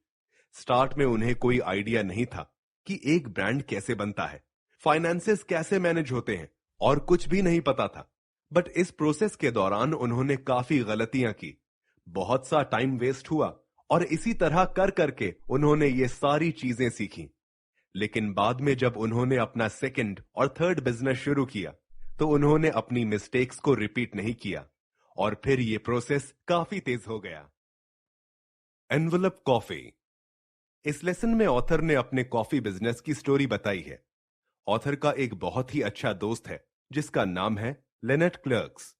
स्टार्ट में उन्हें कोई आइडिया नहीं था कि एक ब्रांड कैसे बनता है, फाइनेंसेस कैसे मैनेज होते हैं और कुछ भी नहीं पता था। बट इस प्रोसेस के दौरान उन्होंने काफी गलतियां की, बहुत सा टाइम वेस्ट हुआ और इसी तरह कर करके उन्होंने ये सारी चीजें सीखी। लेकिन बाद में जब उन्होंने अपना सेकंड और थर्ड बिजनेस शुरू किया तो उन्होंने अपनी मिस्टेक्स को रिपीट नहीं किया और फिर ये प्रोसेस काफी तेज हो गया। Envelope coffee. इस लेसन में ऑथर ने अपने कॉफी बिजनेस की स्टोरी बताई है। ऑथर का एक बहुत ही अच्छा दोस्त है जिसका नाम है लेनर्ट क्लर्क्स।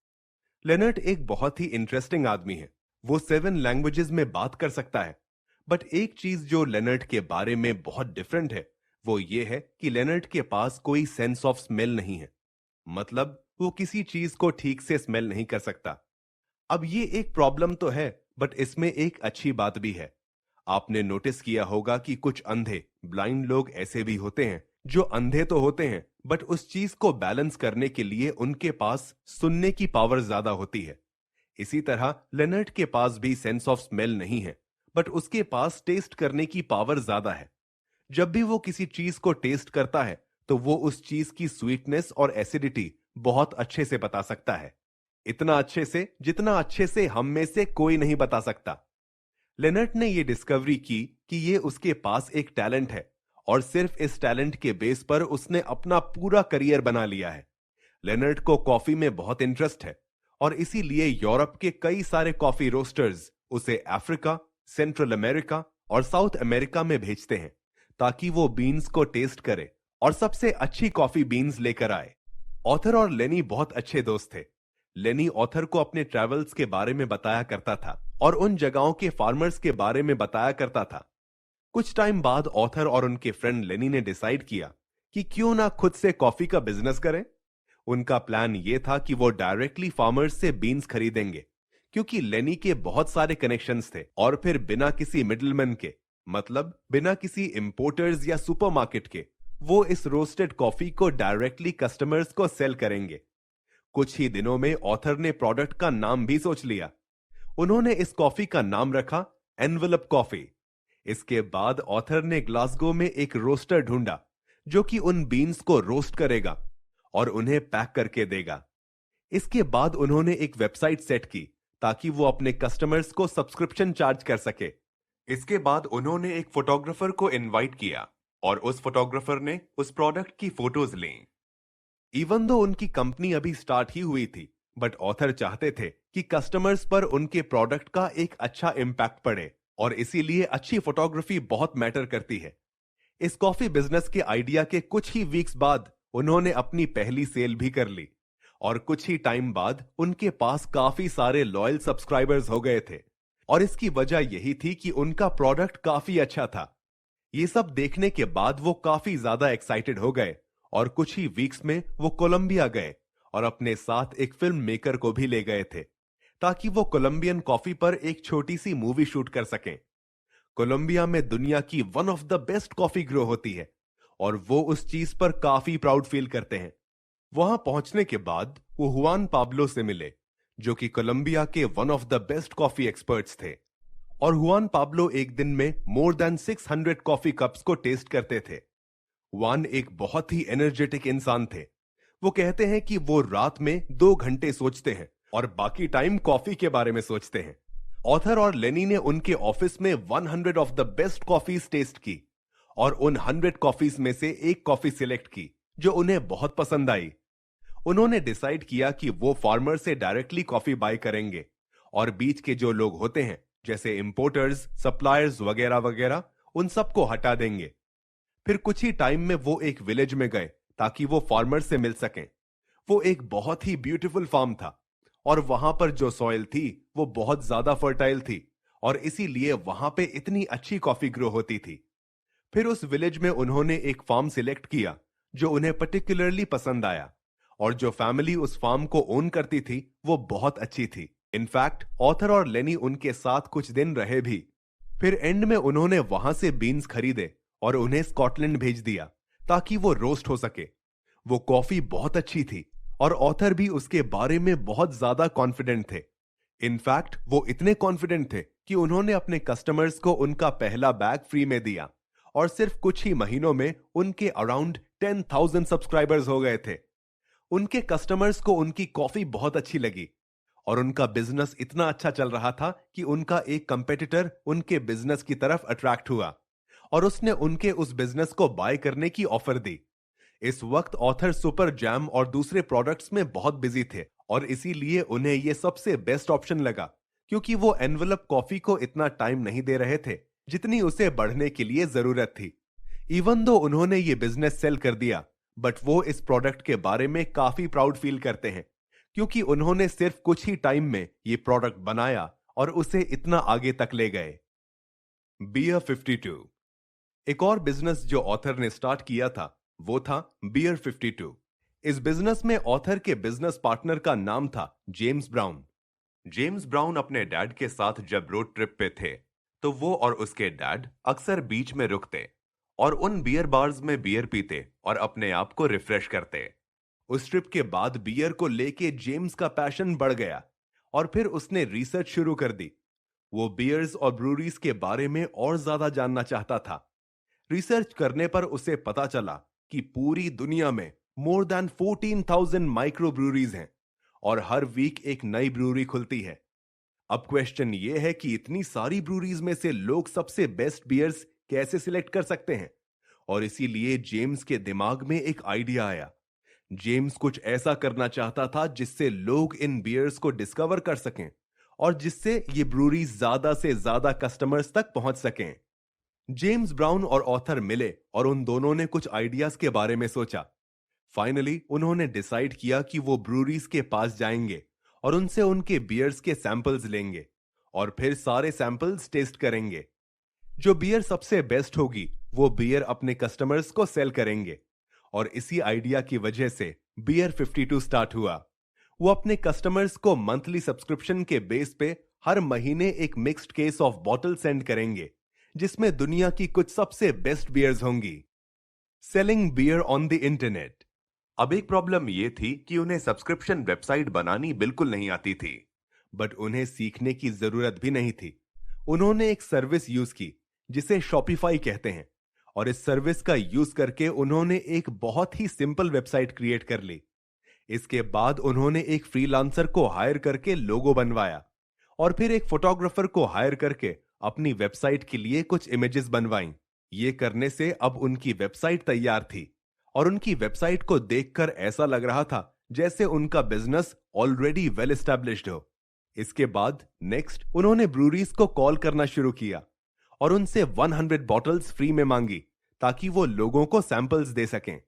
लेनर्ट एक बहुत ही इंटरेस्टिंग आदमी है। वो 7 लैंग्वेजेस में बात कर सकता है। बट एक चीज जो लेनर्ट के बारे में बहुत डिफरेंट है वो ये है कि लेनर्ट के पास कोई सेंस ऑफ स्मेल नहीं है। मतलब वो किसी चीज को ठीक से स्मेल नहीं कर सकता। अब ये एक प्रॉब्लम तो है बट इसमें एक अच्छी बात भी है। आपने नोटिस किया होगा कि कुछ अंधे ब्लाइंड लोग ऐसे भी होते हैं जो अंधे तो होते हैं बट उस चीज को बैलेंस करने के लिए उनके पास सुनने की पावर ज्यादा होती है। इसी तरह लेनर्ट के पास भी सेंस ऑफ स्मेल नहीं है बट उसके पास टेस्ट करने की पावर ज्यादा है। जब भी वो किसी चीज को टेस्ट करता है तो वो उस चीज की स्वीटनेस और एसिडिटी बहुत अच्छे से बता सकता है। इतना अच्छे से जितना अच्छे से हम में से कोई नहीं बता सकता। लेनर्ट ने यह डिस्कवरी की कि ये उसके पास एक टैलेंट है और सिर्फ इस टैलेंट के बेस पर उसने अपना पूरा करियर बना लिया है। लेनर्ट को कॉफी में बहुत इंटरेस्ट है और इसीलिए यूरोप के कई सारे कॉफी रोस्टर्स उसे अफ्रीका, सेंट्रल अमेरिका और साउथ अमेरिका में भेजते हैं ताकि वो बीन्स को टेस्ट करे और सबसे अच्छी कॉफी बीन्स लेकर आए। ऑथर और लेनी बहुत अच्छे दोस्त थे। लेनी ऑथर को अपने ट्रैवल्स के बारे में बताया करता था और उन जगहों के फार्मर्स के बारे में बताया करता था। कुछ टाइम बाद ऑथर और उनके फ्रेंड लेनी ने डिसाइड किया कि क्यों ना खुद से कॉफी का बिजनेस करें। उनका प्लान यह था कि वो डायरेक्टली फार्मर्स से बीन्स खरीदेंगे क्योंकि लेनी के बहुत सारे कनेक्शंस थे और फिर बिना किसी मिडलमैन के, मतलब बिना किसी इंपोर्टर्स या सुपरमार्केट के, वो इस रोस्टेड कॉफी को डायरेक्टली कस्टमर्स को सेल करेंगे। कुछ ही दिनों में ऑथर ने प्रोडक्ट का नाम भी सोच लिया। उन्होंने इस कॉफी का नाम रखा एनवलप कॉफी। इसके बाद ऑथर ने ग्लासगो में एक रोस्टर ढूंढा जो कि उन बीन्स को रोस्ट करेगा और उन्हें पैक करके देगा। इसके बाद उन्होंने एक वेबसाइट सेट की ताकि वो अपने कस्टमर्स को सब्सक्रिप्शन चार्ज कर सके। इसके बाद उन्होंने एक फोटोग्राफर को इनवाइट किया और उस फोटोग्राफर ने उस प्रोडक्ट की फोटोज ली। इवन दो उनकी कंपनी अभी स्टार्ट ही हुई थी बट ऑथर चाहते थे कि कस्टमर्स पर उनके प्रोडक्ट का एक अच्छा इंपैक्ट पड़े और इसीलिए अच्छी फोटोग्राफी बहुत मैटर करती है। इस कॉफी बिजनेस के आइडिया के कुछ ही वीक्स बाद उन्होंने अपनी पहली सेल भी कर ली और कुछ ही टाइम बाद उनके पास काफी सारे लॉयल सब्सक्राइबर्स हो गए थे और इसकी वजह यही थी कि उनका प्रोडक्ट काफी अच्छा था। ये सब देखने के बाद वो काफी ज्यादा एक्साइटेड हो गए और कुछ ही वीक्स में वो कोलंबिया गए और अपने साथ एक फिल्म मेकर को भी ले गए थे ताकि वो कोलंबियन कॉफी पर एक छोटी सी मूवी शूट कर सकें। कोलंबिया में दुनिया की one of the best coffee grow होती है और वो उस चीज पर काफी प्राउड फील करते हैं। वहां पहुंचने के बाद वो हुआन पाब्लो से मिले जो कि कोलंबिया के one of the best coffee experts थे और हुआन पाब्लो एक दिन में मोर देन 600 कॉफी कप्स को टेस्ट करते थे। हुआन एक बहुत ही एनर्जेटिक इंसान थे। वो कहते हैं कि वो रात में 2 घंटे सोचते हैं और बाकी टाइम कॉफी के बारे में सोचते हैं। ऑथर और लेनी ने उनके ऑफिस में 100 of the best coffees taste की और उन 100 कॉफीज में से एक कॉफी सिलेक्ट की जो उन्हें बहुत पसंद आई। उन्होंने डिसाइड किया कि वो फार्मर से डायरेक्टली कॉफी बाय करेंगे और बीच के जो लोग होते हैं जैसे इंपोर्टर्स, सप्लायर्स वगैरह वगैरह, उन सबको हटा देंगे। फिर कुछ ही टाइम में वो एक विलेज में गए ताकि वो फार्मर से मिल सकें। वो एक बहुत ही ब्यूटीफुल फार्म था और वहां पर जो सॉइल थी वो बहुत ज्यादा फर्टाइल थी और इसीलिए वहां पे इतनी अच्छी कॉफी ग्रो होती थी। फिर उस विलेज में उन्होंने एक फार्म सिलेक्ट किया जो उन्हें पर्टिकुलरली पसंद आया और जो फैमिली उस फार्म को ओन करती थी वो बहुत अच्छी थी। इनफैक्ट ऑथर और लेनी उनके साथ कुछ दिन रहे भी। फिर एंड में उन्होंने वहां से बीन्स खरीदे और उन्हें स्कॉटलैंड भेज दिया ताकि वो रोस्ट हो सके। वो कॉफी बहुत अच्छी थी और ऑथर भी उसके बारे में बहुत ज्यादा कॉन्फिडेंट थे। इनफैक्ट वो इतने कॉन्फिडेंट थे कि उन्होंने अपने कस्टमर्स को उनका पहला बैग फ्री में दिया और सिर्फ कुछ ही महीनों में उनके अराउंड 10,000 सब्सक्राइबर्स हो गए थे। उनके कस्टमर्स को उनकी कॉफी बहुत अच्छी लगी और उनका बिजनेस इतना अच्छा चल रहा था कि उनका एक कंपेटिटर उनके बिजनेस की तरफ अट्रैक्ट हुआ और उसने उनके उस बिजनेस को बाय करने की ऑफर दी। इस वक्त ऑथर सुपर जैम और दूसरे प्रोडक्ट्स में बहुत बिजी थे और इसीलिए उन्हें यह सबसे बेस्ट ऑप्शन लगा, क्योंकि वो एनवेलप कॉफी को इतना टाइम नहीं दे रहे थे जितनी उसे बढ़ने के लिए जरूरत थी। इवन दो उन्होंने ये बिजनेस सेल कर दिया, बट वो इस प्रोडक्ट के बारे में काफी प्राउड फील करते हैं क्योंकि उन्होंने सिर्फ कुछ ही टाइम में ये प्रोडक्ट बनाया और उसे इतना आगे तक ले गए। बियर 52। एक और बिजनेस जो ऑथर ने स्टार्ट किया था वो था बियर 52। इस बिजनेस में ऑथर के बिजनेस पार्टनर का नाम था जेम्स ब्राउन। जेम्स ब्राउन अपने डैड के साथ जब रोड ट्रिप पे थे तो वो और उसके डैड अक्सर बीच में रुकते और उन बियर बार्स में बियर पीते और अपने आप को रिफ्रेश करते। उस ट्रिप के बाद बियर को लेके जेम्स का पैशन बढ़ गया और फिर उसने रिसर्च शुरू कर दी। वो बियर्स और ब्रूरीज के बारे में और ज्यादा जानना चाहता था। रिसर्च करने पर उसे पता चला कि पूरी दुनिया में मोर देन 14,000 माइक्रो ब्रूरीज हैं और हर वीक एक नई ब्रूरी खुलती है। अब क्वेश्चन ये है कि इतनी सारी ब्रूरीज में से लोग सबसे बेस्ट बियर्स कैसे सिलेक्ट कर सकते हैं, और इसीलिए जेम्स के दिमाग में एक आइडिया आया। जेम्स कुछ ऐसा करना चाहता था जिससे लोग इन बियर्स को डिस्कवर कर सकें और जिससे ये ब्रूरीज ज्यादा से ज्यादा कस्टमर्स तक पहुंच सकें। जेम्स ब्राउन और ऑथर मिले और उन दोनों ने कुछ आइडियाज के बारे में सोचा। फाइनली उन्होंने डिसाइड किया कि वो ब्रूरीज के पास जाएंगे और उनसे उनके बियर्स के सैंपल्स लेंगे और फिर सारे सैंपल्स टेस्ट करेंगे। जो बियर सबसे बेस्ट होगी वो बियर अपने कस्टमर्स को सेल करेंगे और इसी आइडिया की वजह से बियर 52 स्टार्ट हुआ। वो अपने कस्टमर्स को मंथली सब्सक्रिप्शन के बेस पे हर महीने एक mixed case of bottle send करेंगे जिसमें दुनिया की कुछ सबसे बेस्ट बियर्स होंगी। Selling beer on the internet. अब एक प्रॉब्लम यह थी कि उन्हें सब्सक्रिप्शन वेबसाइट बनानी बिल्कुल नहीं आती थी, बट उन्हें सीखने की जरूरत भी नहीं थी। उन्होंने एक सर्विस यूज की जिसे शॉपिफाई कहते हैं और इस सर्विस का यूज करके उन्होंने एक बहुत ही सिंपल वेबसाइट क्रिएट कर ली। इसके बाद उन्होंने एक फ्रीलांसर को हायर करके लोगो बनवाया और फिर एक फोटोग्राफर को हायर करके अपनी वेबसाइट के लिए कुछ इमेजेस बनवाईं। ये करने से अब उनकी वेबसाइट तैयार थी और उनकी वेबसाइट को देखकर ऐसा लग रहा था जैसे उनका बिजनेस ऑलरेडी वेल एस्टैब्लिश्ड हो। इसके बाद नेक्स्ट उन्होंने ब्रूरीज को कॉल करना शुरू किया और उनसे 100 बॉटल्स फ्री में मांगी ताकि वो लोगों को सैंपल्स दे सकें।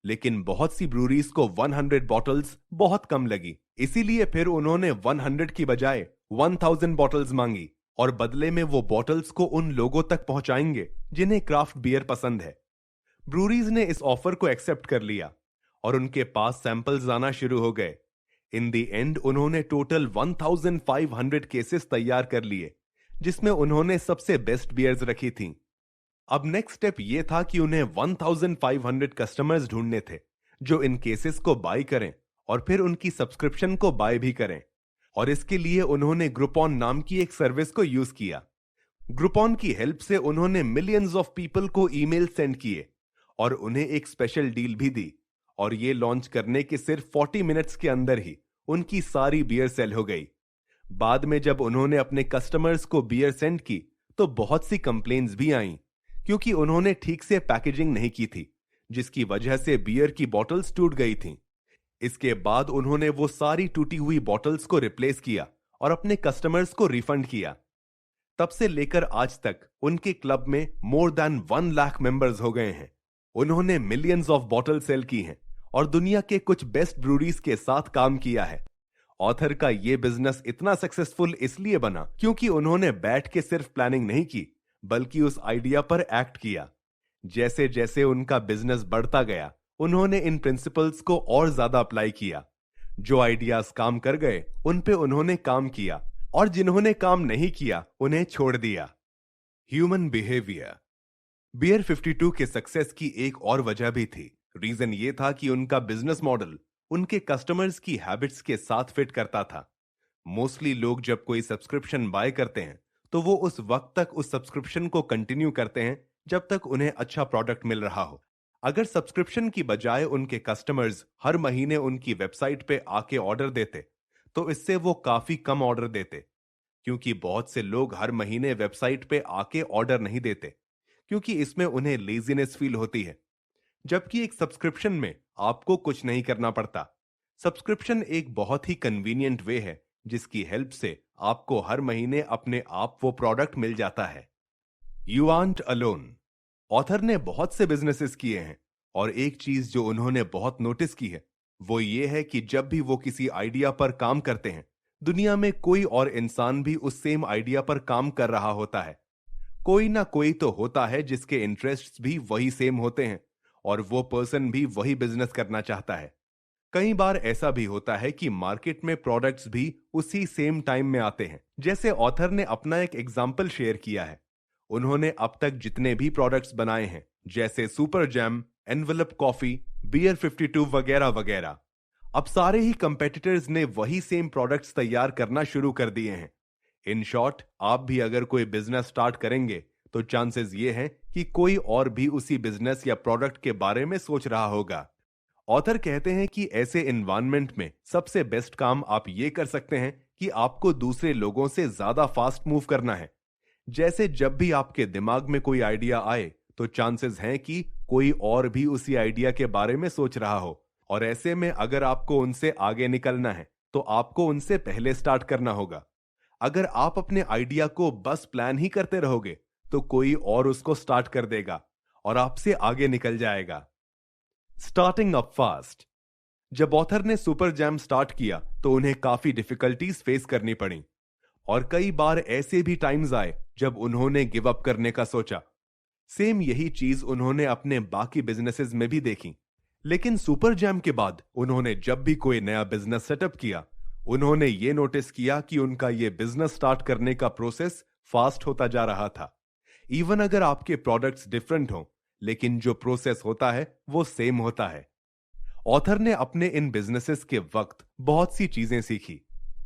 लेकिन बहुत सी ब्रूरीज को 100 बॉटल्स बहुत कम लगी, इसीलिए फिर उन्होंने 100 की बजाय 1000 बॉटल्स मांगी और बदले में वो बॉटल्स को उन लोगों तक पहुंचाएंगे जिन्हें क्राफ्ट बियर पसंद है। ब्रूरीज ने इस ऑफर को एक्सेप्ट कर लिया और उनके पास सैंपल्स आना शुरू हो गए। इन दी एंड उन्होंने टोटल 1500 केसेस तैयार कर लिए जिसमें उन्होंने सबसे बेस्ट बियर्स रखी थीं। अब नेक्स्ट स्टेप यह था कि उन्हें 1500 कस्टमर्स ढूंढने थे जो इन केसेस को बाय करें और फिर उनकी सब्सक्रिप्शन को बाय भी करें, और इसके लिए उन्होंने ग्रुपॉन नाम की एक सर्विस को यूज किया। ग्रुपॉन की हेल्प से उन्होंने मिलियंस ऑफ पीपल को ईमेल सेंड किए और उन्हें एक स्पेशल डील भी दी और ये लॉन्च करने के सिर्फ 40 मिनट्स के अंदर ही उनकी सारी बियर सेल हो गई। बाद में जब उन्होंने अपने कस्टमर्स को बियर सेंड की तो बहुत सी कंप्लेन्स भी आईं, क्योंकि उन्होंने ठीक से पैकेजिंग नहीं की थी, जिसकी वजह से बियर की बॉटल्स टूट गई थीं। इसके बाद उन्होंने वो सारी टूटी हुई बॉटल्स को रिप्लेस किया और अपने कस्टमर्स को रिफंड किया। तब से लेकर आज तक उनके क्लब में मोर देन 1 लाख मेंबर्स हो गए हैं। उन्होंने मिलियंस ऑफ बॉटल सेल की हैं और दुनिया के कुछ बेस्ट ब्रूरीज के साथ काम किया है। ऑथर का यह बिजनेस इतना सक्सेसफुल इसलिए बना क्योंकि उन्होंने बैठ के सिर्फ प्लानिंग नहीं की, बल्कि उस आइडिया पर एक्ट किया। जैसे जैसे उनका बिजनेस बढ़ता गया, उन्होंने इन प्रिंसिपल्स को और ज्यादा अप्लाई किया। जो आइडियाज काम कर गए उन पे उन्होंने काम किया और जिन्होंने काम नहीं किया उन्हें छोड़ दिया। Human behaviour. बियर 52 के सक्सेस की एक और वजह भी थी। रीजन ये था कि उनका बिजनेस मॉडल उनके कस्टमर्स की हैबिट्स के साथ फिट करता था। मोस्टली लोग जब कोई सब्सक्रिप्शन बाय करते हैं तो वो उस वक्त तक उस सब्सक्रिप्शन को कंटिन्यू करते हैं जब तक उन्हें अच्छा प्रोडक्ट मिल रहा हो। अगर सब्सक्रिप्शन की बजाय उनके कस्टमर्स हर महीने उनकी वेबसाइट पे आके ऑर्डर देते तो इससे वो काफी कम ऑर्डर देते, क्योंकि बहुत से लोग हर महीने वेबसाइट पे आके ऑर्डर नहीं देते क्योंकि इसमें उन्हें लेजीनेस फील होती है। जबकि एक सब्सक्रिप्शन में आपको कुछ नहीं करना पड़ता। सब्सक्रिप्शन एक बहुत ही कन्वीनियंट वे है जिसकी हेल्प से आपको हर महीने अपने आप वो प्रोडक्ट मिल जाता है। You aren't alone. ऑथर ने बहुत से बिजनेसेस किए हैं और एक चीज जो उन्होंने बहुत नोटिस की है वो ये है कि जब भी वो किसी आइडिया पर काम करते हैं, दुनिया में कोई और इंसान भी उस सेम आइडिया पर काम कर रहा होता है। कोई ना कोई तो होता है जिसके इंटरेस्ट्स भी वही सेम होते हैं और वो पर्सन भी वही बिजनेस करना चाहता है। कई बार ऐसा भी होता है कि मार्केट में प्रोडक्ट्स भी उसी सेम टाइम में आते हैं। जैसे ऑथर ने अपना एक एग्जाम्पल शेयर किया है। उन्होंने अब तक जितने भी प्रोडक्ट्स बनाए हैं, जैसे super jam, envelope coffee, beer 52 वगैरह वगैरह, अब सारे ही कंपेटिटर्स ने वही सेम प्रोडक्ट्स तैयार करना शुरू कर दिए हैं। इन शॉर्ट, आप भी अगर कोई बिजनेस स्टार्ट करेंगे तो चांसेस ये हैं कि कोई और भी उसी बिजनेस या प्रोडक्ट के बारे में सोच रहा होगा। ऑथर कहते हैं कि ऐसे एनवायरनमेंट में सबसे बेस्ट काम आप ये कर सकते हैं कि आपको दूसरे लोगों से ज्यादा फास्ट मूव करना है। जैसे जब भी आपके दिमाग में कोई आइडिया आए तो चांसेस हैं कि कोई और भी उसी आइडिया के बारे में सोच रहा हो, और ऐसे में अगर आपको उनसे आगे निकलना है तो आपको उनसे पहले स्टार्ट करना होगा। अगर आप अपने आइडिया को बस प्लान ही करते रहोगे तो कोई और उसको स्टार्ट कर देगा और आपसे आगे निकल जाएगा। Starting up fast. जब ऑथर ने सुपर जैम स्टार्ट किया तो उन्हें काफी डिफिकल्टीज फेस करनी पड़ी और कई बार ऐसे भी टाइम्स आए जब उन्होंने गिव अप करने का सोचा। सेम यही चीज उन्होंने अपने बाकी बिजनेसेस में भी देखी। लेकिन सुपर जैम के बाद उन्होंने जब भी कोई नया बिजनेस सेटअप किया, उन्होंने ये नोटिस किया कि उनका ये बिजनेस स्टार्ट करने का प्रोसेस फास्ट होता जा रहा था। इवन अगर आपके प्रोडक्ट्स डिफरेंट हों, लेकिन जो प्रोसेस होता है वो सेम होता है। ऑथर ने अपने इन बिजनेसेस के वक्त बहुत सी चीजें सीखी।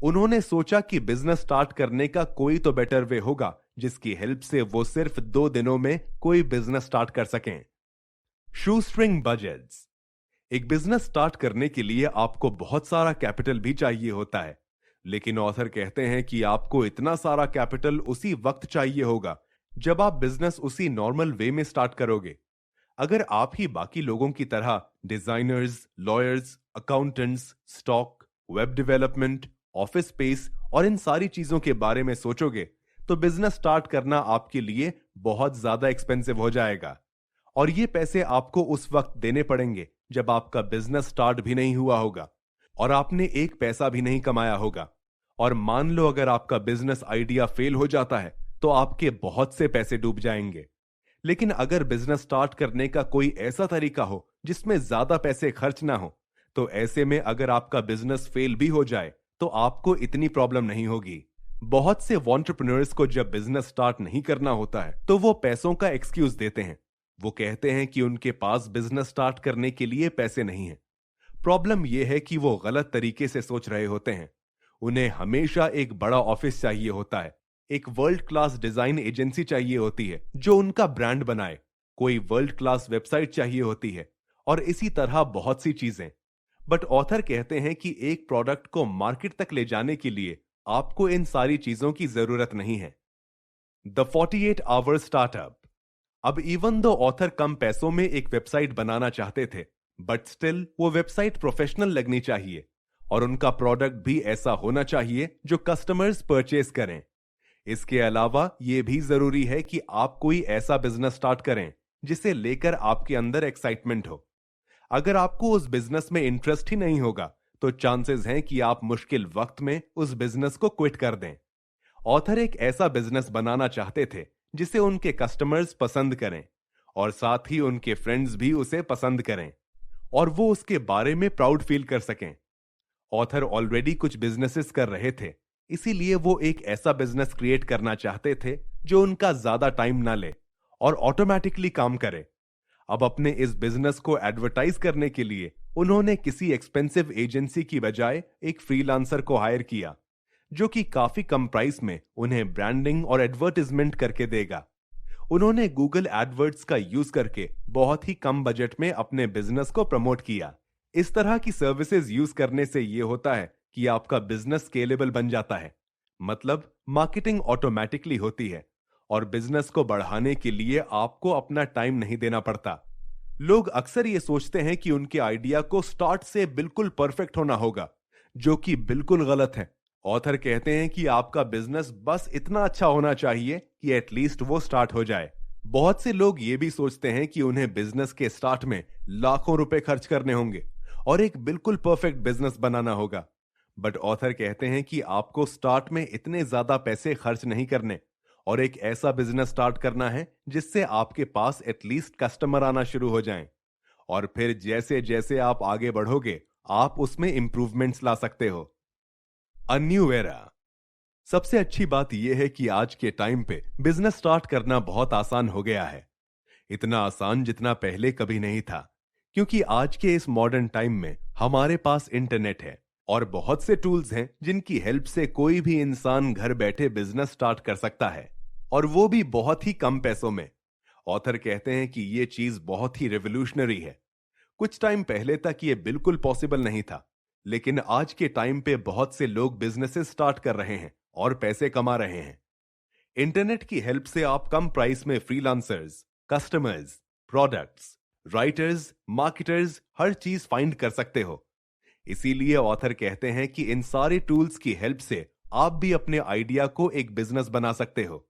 उन्होंने सोचा कि बिजनेस स्टार्ट करने का कोई तो बेटर वे होगा जिसकी हेल्प से वो सिर्फ 2 दिनों में कोई बिजनेस स्टार्ट कर सकें। Shoestring budgets. एक बिजनेस स्टार्ट करने के लिए आपको बहुत सारा कैपिटल भी चाहिए होता है, लेकिन ऑथर कहते हैं कि आपको इतना सारा कैपिटल उसी वक्त चाहिए होगा जब आप बिजनेस उसी नॉर्मल वे में स्टार्ट करोगे। अगर आप ही बाकी लोगों की तरह designers, lawyers, accountants, stock, web development, office space और इन सारी चीजों के बारे में सोचोगे तो बिजनेस स्टार्ट करना आपके लिए बहुत ज्यादा एक्सपेंसिव हो जाएगा, और ये पैसे आपको उस वक्त देने पड़ेंगे जब आपका बिजनेस स्टार्ट भी नहीं हुआ होगा और आपने एक पैसा भी नहीं कमाया होगा। और मान लो अगर आपका बिजनेस आइडिया फेल हो जाता है तो आपके बहुत से पैसे डूब जाएंगे। लेकिन अगर बिजनेस स्टार्ट करने का कोई ऐसा तरीका हो जिसमें ज्यादा पैसे खर्च ना हो, तो ऐसे में अगर आपका बिजनेस फेल भी हो जाए तो आपको इतनी प्रॉब्लम नहीं होगी। बहुत से एंटरप्रेन्योर्स को जब बिजनेस स्टार्ट नहीं करना होता है तो वो पैसों का एक्सक्यूज देते हैं। वो कहते हैं कि उनके पास बिजनेस स्टार्ट करने के लिए पैसे नहीं हैं। प्रॉब्लम यह है कि वो गलत तरीके से सोच रहे होते हैं। उन्हें हमेशा एक बड़ा ऑफिस चाहिए होता है, एक वर्ल्ड क्लास डिजाइन एजेंसी चाहिए होती है जो उनका ब्रांड बनाए, कोई वर्ल्ड क्लास वेबसाइट चाहिए होती है और इसी तरह बहुत सी चीजें। बट ऑथर कहते हैं कि एक प्रोडक्ट को मार्केट तक ले जाने के लिए आपको इन सारी चीजों की जरूरत नहीं है। The 48 hour startup. अब इवन दो ऑथर कम पैसों में एक वेबसाइट बनाना चाहते थे, बट स्टिल वो वेबसाइट प्रोफेशनल लगनी चाहिए और उनका प्रोडक्ट भी ऐसा होना चाहिए जो कस्टमर्स परचेस करें। इसके अलावा यह भी जरूरी है कि आप कोई ऐसा बिजनेस स्टार्ट करें जिसे लेकर आपके अंदर एक्साइटमेंट हो। अगर आपको उस बिजनेस में इंटरेस्ट ही नहीं होगा तो चांसेस हैं कि आप मुश्किल वक्त में उस बिजनेस को क्विट कर दें। ऑथर एक ऐसा बिजनेस बनाना चाहते थे जिसे उनके कस्टमर्स पसंद करें और साथ ही उनके फ्रेंड्स भी उसे पसंद करें और वो उसके बारे में प्राउड फील कर सकें। ऑथर ऑलरेडी कुछ बिजनेसेस कर रहे थे, इसीलिए वो एक ऐसा बिजनेस क्रिएट करना चाहते थे जो उनका ज्यादा टाइम ना ले और ऑटोमेटिकली काम करे। अब अपने इस बिजनेस को एडवर्टाइज करने के लिए उन्होंने किसी एक्सपेंसिव एजेंसी की बजाय एक फ्रीलांसर को हायर किया जो कि काफी कम प्राइस में उन्हें ब्रांडिंग और एडवर्टाइजमेंट करके देगा। उन्होंने गूगल एडवर्ड्स का यूज करके बहुत ही कम बजट में अपने बिजनेस को प्रमोट किया। इस तरह की सर्विसेज यूज करने से यह होता है कि आपका बिजनेस स्केलेबल बन जाता है, मतलब मार्केटिंग ऑटोमेटिकली होती है और बिजनेस को बढ़ाने के लिए आपको अपना टाइम नहीं देना पड़ता। लोग अक्सर ये सोचते हैं कि उनके आइडिया को स्टार्ट से बिल्कुल परफेक्ट होना होगा, जो कि बिल्कुल गलत है। ऑथर कहते हैं कि आपका बिजनेस बस इतना अच्छा होना चाहिए कि एटलीस्ट वो स्टार्ट हो जाए। बहुत से लोग ये भी सोचते हैं कि उन्हें बिजनेस के स्टार्ट में लाखों रुपए खर्च करने होंगे और एक बिल्कुल परफेक्ट बिजनेस बनाना होगा। बट ऑथर कहते हैं कि आपको स्टार्ट में इतने ज्यादा पैसे खर्च नहीं करने और एक ऐसा बिजनेस स्टार्ट करना है जिससे आपके पास एटलीस्ट कस्टमर आना शुरू हो जाएं और फिर जैसे जैसे आप आगे बढ़ोगे आप उसमें इंप्रूवमेंट्स ला सकते हो। A new era. सबसे अच्छी बात यह है कि आज के टाइम पे बिजनेस स्टार्ट करना बहुत आसान हो गया है, इतना आसान जितना पहले कभी नहीं था, क्योंकि आज के इस मॉडर्न टाइम में हमारे पास इंटरनेट है और बहुत से टूल्स हैं जिनकी हेल्प से कोई भी इंसान घर बैठे बिजनेस स्टार्ट कर सकता है और वो भी बहुत ही कम पैसों में। ऑथर कहते हैं कि ये चीज बहुत ही रेवोल्यूशनरी है। कुछ टाइम पहले तक ये बिल्कुल पॉसिबल नहीं था, लेकिन आज के टाइम पे बहुत से लोग बिजनेसेस स्टार्ट कर रहे हैं और पैसे कमा रहे हैं। इंटरनेट की हेल्प से आप कम प्राइस में freelancers, customers, products, writers, marketers हर चीज फाइंड कर सकते हो। इसीलिए ऑथर कहते हैं कि इन सारे टूल्स की हेल्प से आप भी अपने आइडिया को एक बिजनेस बना सकते हो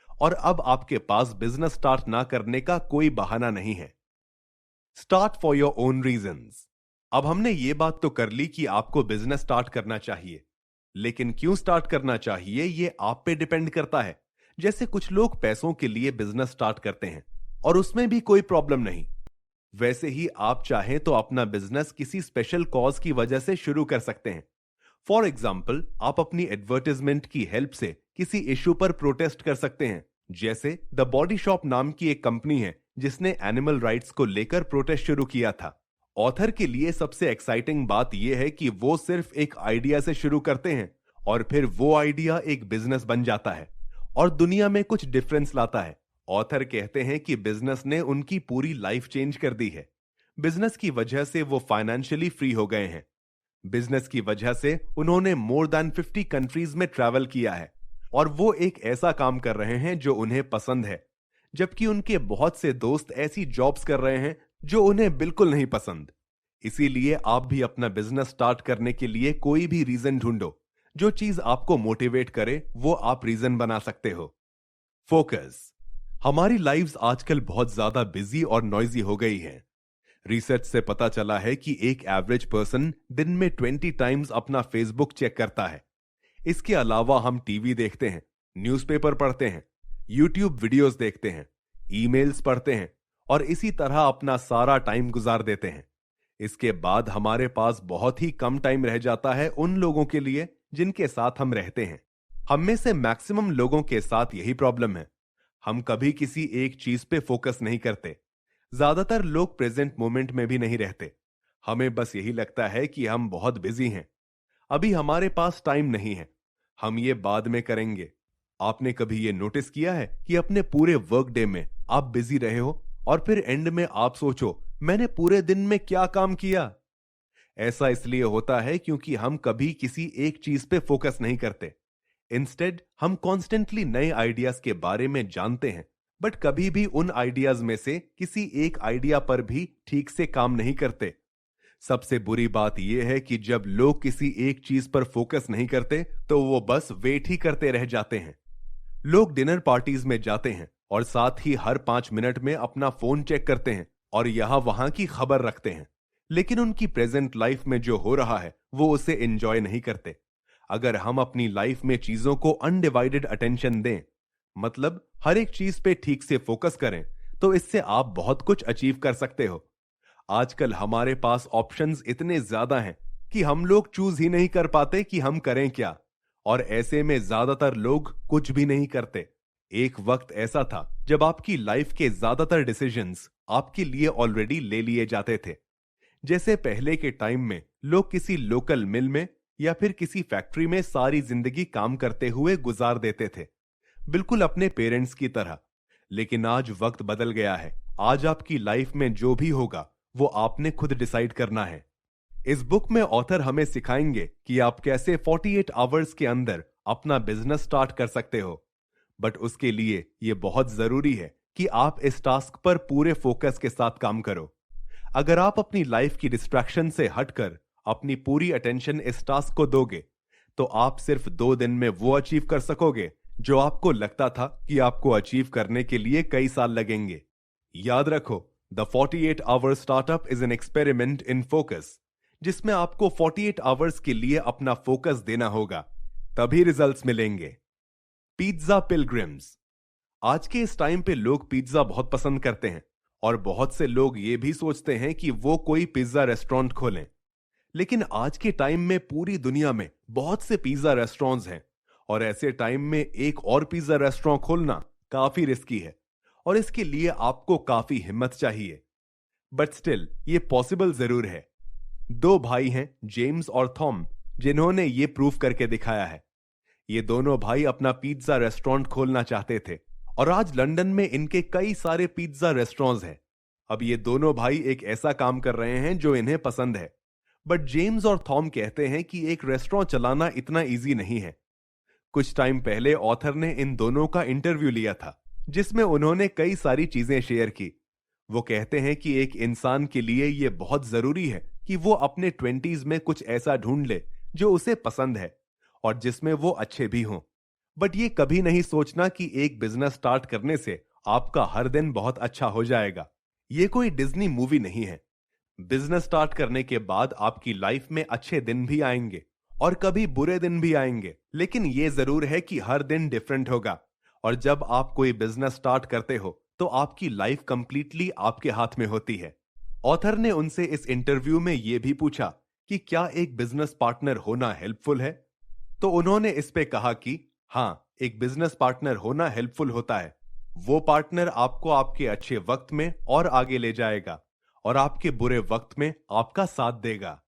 और अब आपके पास बिजनेस स्टार्ट ना करने का कोई बहाना नहीं है। Start for your own reasons. अब हमने ये बात तो कर ली कि आपको बिजनेस स्टार्ट करना चाहिए, लेकिन क्यों स्टार्ट करना चाहिए ये आप पे डिपेंड करता है। जैसे कुछ लोग पैसों के लिए बिजनेस स्टार्ट करते हैं और उसमें भी कोई प्रॉब्लम नहीं, वैसे ही आप चाहें तो अपना बिजनेस किसी स्पेशल कॉज की वजह से शुरू कर सकते हैं। फॉर एग्जाम्पल, आप अपनी एडवर्टाइजमेंट की हेल्प से किसी इश्यू पर प्रोटेस्ट कर सकते हैं। जैसे द बॉडी शॉप नाम की एक कंपनी है जिसने एनिमल राइट्स को लेकर प्रोटेस्ट शुरू किया था। ऑथर के लिए सबसे एक्साइटिंग बात यह है कि वो सिर्फ एक आइडिया से शुरू करते हैं और फिर वो आइडिया एक बिजनेस बन जाता है और दुनिया में कुछ डिफरेंस लाता है। ऑथर कहते हैं कि बिजनेस ने उनकी पूरी लाइफ चेंज कर दी है। बिजनेस की वजह से वो फाइनेंशियली फ्री हो गए हैं। बिजनेस की वजह से उन्होंने मोर देन 50 कंट्रीज में ट्रैवल किया है और वो एक ऐसा काम कर रहे हैं जो उन्हें पसंद है, जबकि उनके बहुत से दोस्त ऐसी जॉब्स कर रहे हैं जो उन्हें बिल्कुल नहीं पसंद। इसीलिए आप भी अपना बिजनेस स्टार्ट करने के लिए कोई भी रीजन ढूंढो। जो चीज आपको मोटिवेट करे वो आप रीजन बना सकते हो। फोकस। हमारी लाइव्स आजकल बहुत ज्यादा बिजी और नॉइजी हो गई हैं। रिसर्च से पता चला है कि एक एवरेज पर्सन दिन में 20 टाइम्स अपना फेसबुक चेक करता है। इसके अलावा हम टीवी देखते हैं, न्यूज़पेपर पढ़ते हैं, यूट्यूब वीडियोस देखते हैं, ईमेल्स पढ़ते हैं और इसी तरह अपना सारा टाइम गुजार देते हैं। इसके बाद हमारे पास बहुत ही कम टाइम रह जाता है उन लोगों के लिए जिनके साथ हम रहते हैं। हम में से मैक्सिमम लोगों के साथ यही प्रॉब्लम है। हम कभी किसी एक चीज पे फोकस नहीं करते। ज्यादातर लोग प्रेजेंट मोमेंट में भी नहीं रहते। हमें बस यही लगता है कि हम बहुत बिजी हैं, अभी हमारे पास टाइम नहीं है, हम ये बाद में करेंगे। आपने कभी ये नोटिस किया है कि अपने पूरे वर्क डे में आप बिजी रहे हो और फिर एंड में आप सोचो मैंने पूरे दिन में क्या काम किया। ऐसा इसलिए होता है क्योंकि हम कभी किसी एक चीज पे फोकस नहीं करते। इंस्टेड हम कॉन्स्टेंटली नए आइडियाज के बारे में जानते हैं, बट कभी भी उन आइडियाज में से किसी एक आइडिया पर भी ठीक से काम नहीं करते। सबसे बुरी बात यह है कि जब लोग किसी एक चीज पर फोकस नहीं करते तो वो बस वेट ही करते रह जाते हैं। लोग डिनर पार्टीज में जाते हैं और साथ ही हर 5 मिनट में अपना फोन चेक करते हैं और यहां वहां की खबर रखते हैं, लेकिन उनकी प्रेजेंट लाइफ में जो हो रहा है वो उसे एंजॉय नहीं करते। अगर हम अपनी लाइफ में चीजों को अनडिवाइडेड अटेंशन दें, मतलब हर एक चीज पे ठीक से फोकस करें, तो इससे आप बहुत कुछ अचीव कर सकते हो। आजकल हमारे पास ऑप्शंस इतने ज्यादा हैं कि हम लोग चूज ही नहीं कर पाते कि हम करें क्या, और ऐसे में ज्यादातर लोग कुछ भी नहीं करते। एक वक्त ऐसा था जब आपकी लाइफ के ज्यादातर डिसीजंस आपके लिए ऑलरेडी ले लिए जाते थे। जैसे पहले के टाइम में लोग किसी लोकल मिल में या फिर किसी फैक्ट्री में सारी जिंदगी काम करते हुए गुजार देते थे, बिल्कुल अपने पेरेंट्स की तरह। लेकिन आज वक्त बदल गया है। आज आपकी लाइफ में जो भी होगा वो आपने खुद डिसाइड करना है। इस बुक में ऑथर हमें सिखाएंगे कि आप कैसे 48 आवर्स के अंदर अपना बिजनेस स्टार्ट कर सकते हो। बट उसके लिए यह बहुत जरूरी है कि आप इस टास्क पर पूरे फोकस के साथ काम करो। अगर आप अपनी लाइफ की डिस्ट्रैक्शन से हटकर अपनी पूरी अटेंशन इस टास्क को दोगे, तो आप सिर्फ 2 दिन में वो अचीव कर सकोगे जो आपको लगता था कि आपको अचीव करने के लिए कई साल लगेंगे। याद रखो, the 48 hour startup is an experiment in focus, जिसमें आपको 48 आवर्स के लिए अपना फोकस देना होगा, तभी रिजल्ट्स मिलेंगे। Pizza pilgrims. आज के इस टाइम पे लोग पिज्जा बहुत पसंद करते हैं और बहुत से लोग ये भी सोचते हैं कि वो कोई पिज्जा रेस्टोरेंट खोलें। लेकिन आज के टाइम में पूरी दुनिया में बहुत से पिज्जा रेस्टोरेंट्स हैं, और ऐसे टाइम में एक और पिज्जा रेस्टोरेंट खोलना काफी रिस्की है और इसके लिए आपको काफी हिम्मत चाहिए। बट स्टिल ये पॉसिबल जरूर है। 2 भाई हैं, जेम्स और थॉम, जिन्होंने ये प्रूव करके दिखाया है। ये दोनों भाई अपना पिज्जा रेस्टोरेंट खोलना चाहते थे और आज लंदन में इनके कई सारे पिज्जा रेस्टोरेंट्स हैं। अब ये दोनों भाई एक ऐसा काम कर रहे हैं जो इन्हें पसंद है। बट जेम्स और थॉम कहते हैं कि एक रेस्टोरेंट चलाना इतना इजी नहीं है। कुछ टाइम पहले ऑथर ने इन दोनों का इंटरव्यू लिया था, जिसमें उन्होंने कई सारी चीजें शेयर की। वो कहते हैं कि एक इंसान के लिए यह बहुत जरूरी है कि वो अपने 20s में कुछ ऐसा ढूंढ ले जो उसे पसंद है और जिसमें वो अच्छे भी हों। बट ये कभी नहीं सोचना कि एक बिजनेस स्टार्ट करने से आपका हर दिन बहुत अच्छा हो जाएगा। ये कोई डिज्नी मूवी नहीं है। बिजनेस स्टार्ट करने के बाद आपकी लाइफ में अच्छे दिन भी आएंगे और कभी बुरे दिन भी आएंगे, लेकिन ये जरूर है कि हर दिन डिफरेंट होगा। और जब आप कोई बिजनेस स्टार्ट करते हो तो आपकी लाइफ कंप्लीटली आपके हाथ में होती है। ऑथर ने उनसे इस इंटरव्यू में यह भी पूछा कि क्या एक बिजनेस पार्टनर होना हेल्पफुल है, तो उन्होंने इस पे कहा कि हां, एक बिजनेस पार्टनर होना हेल्पफुल होता है। वो पार्टनर आपको आपके अच्छे वक्त में और आगे ले जाएगा और आपके बुरे वक्त में आपका साथ देगा।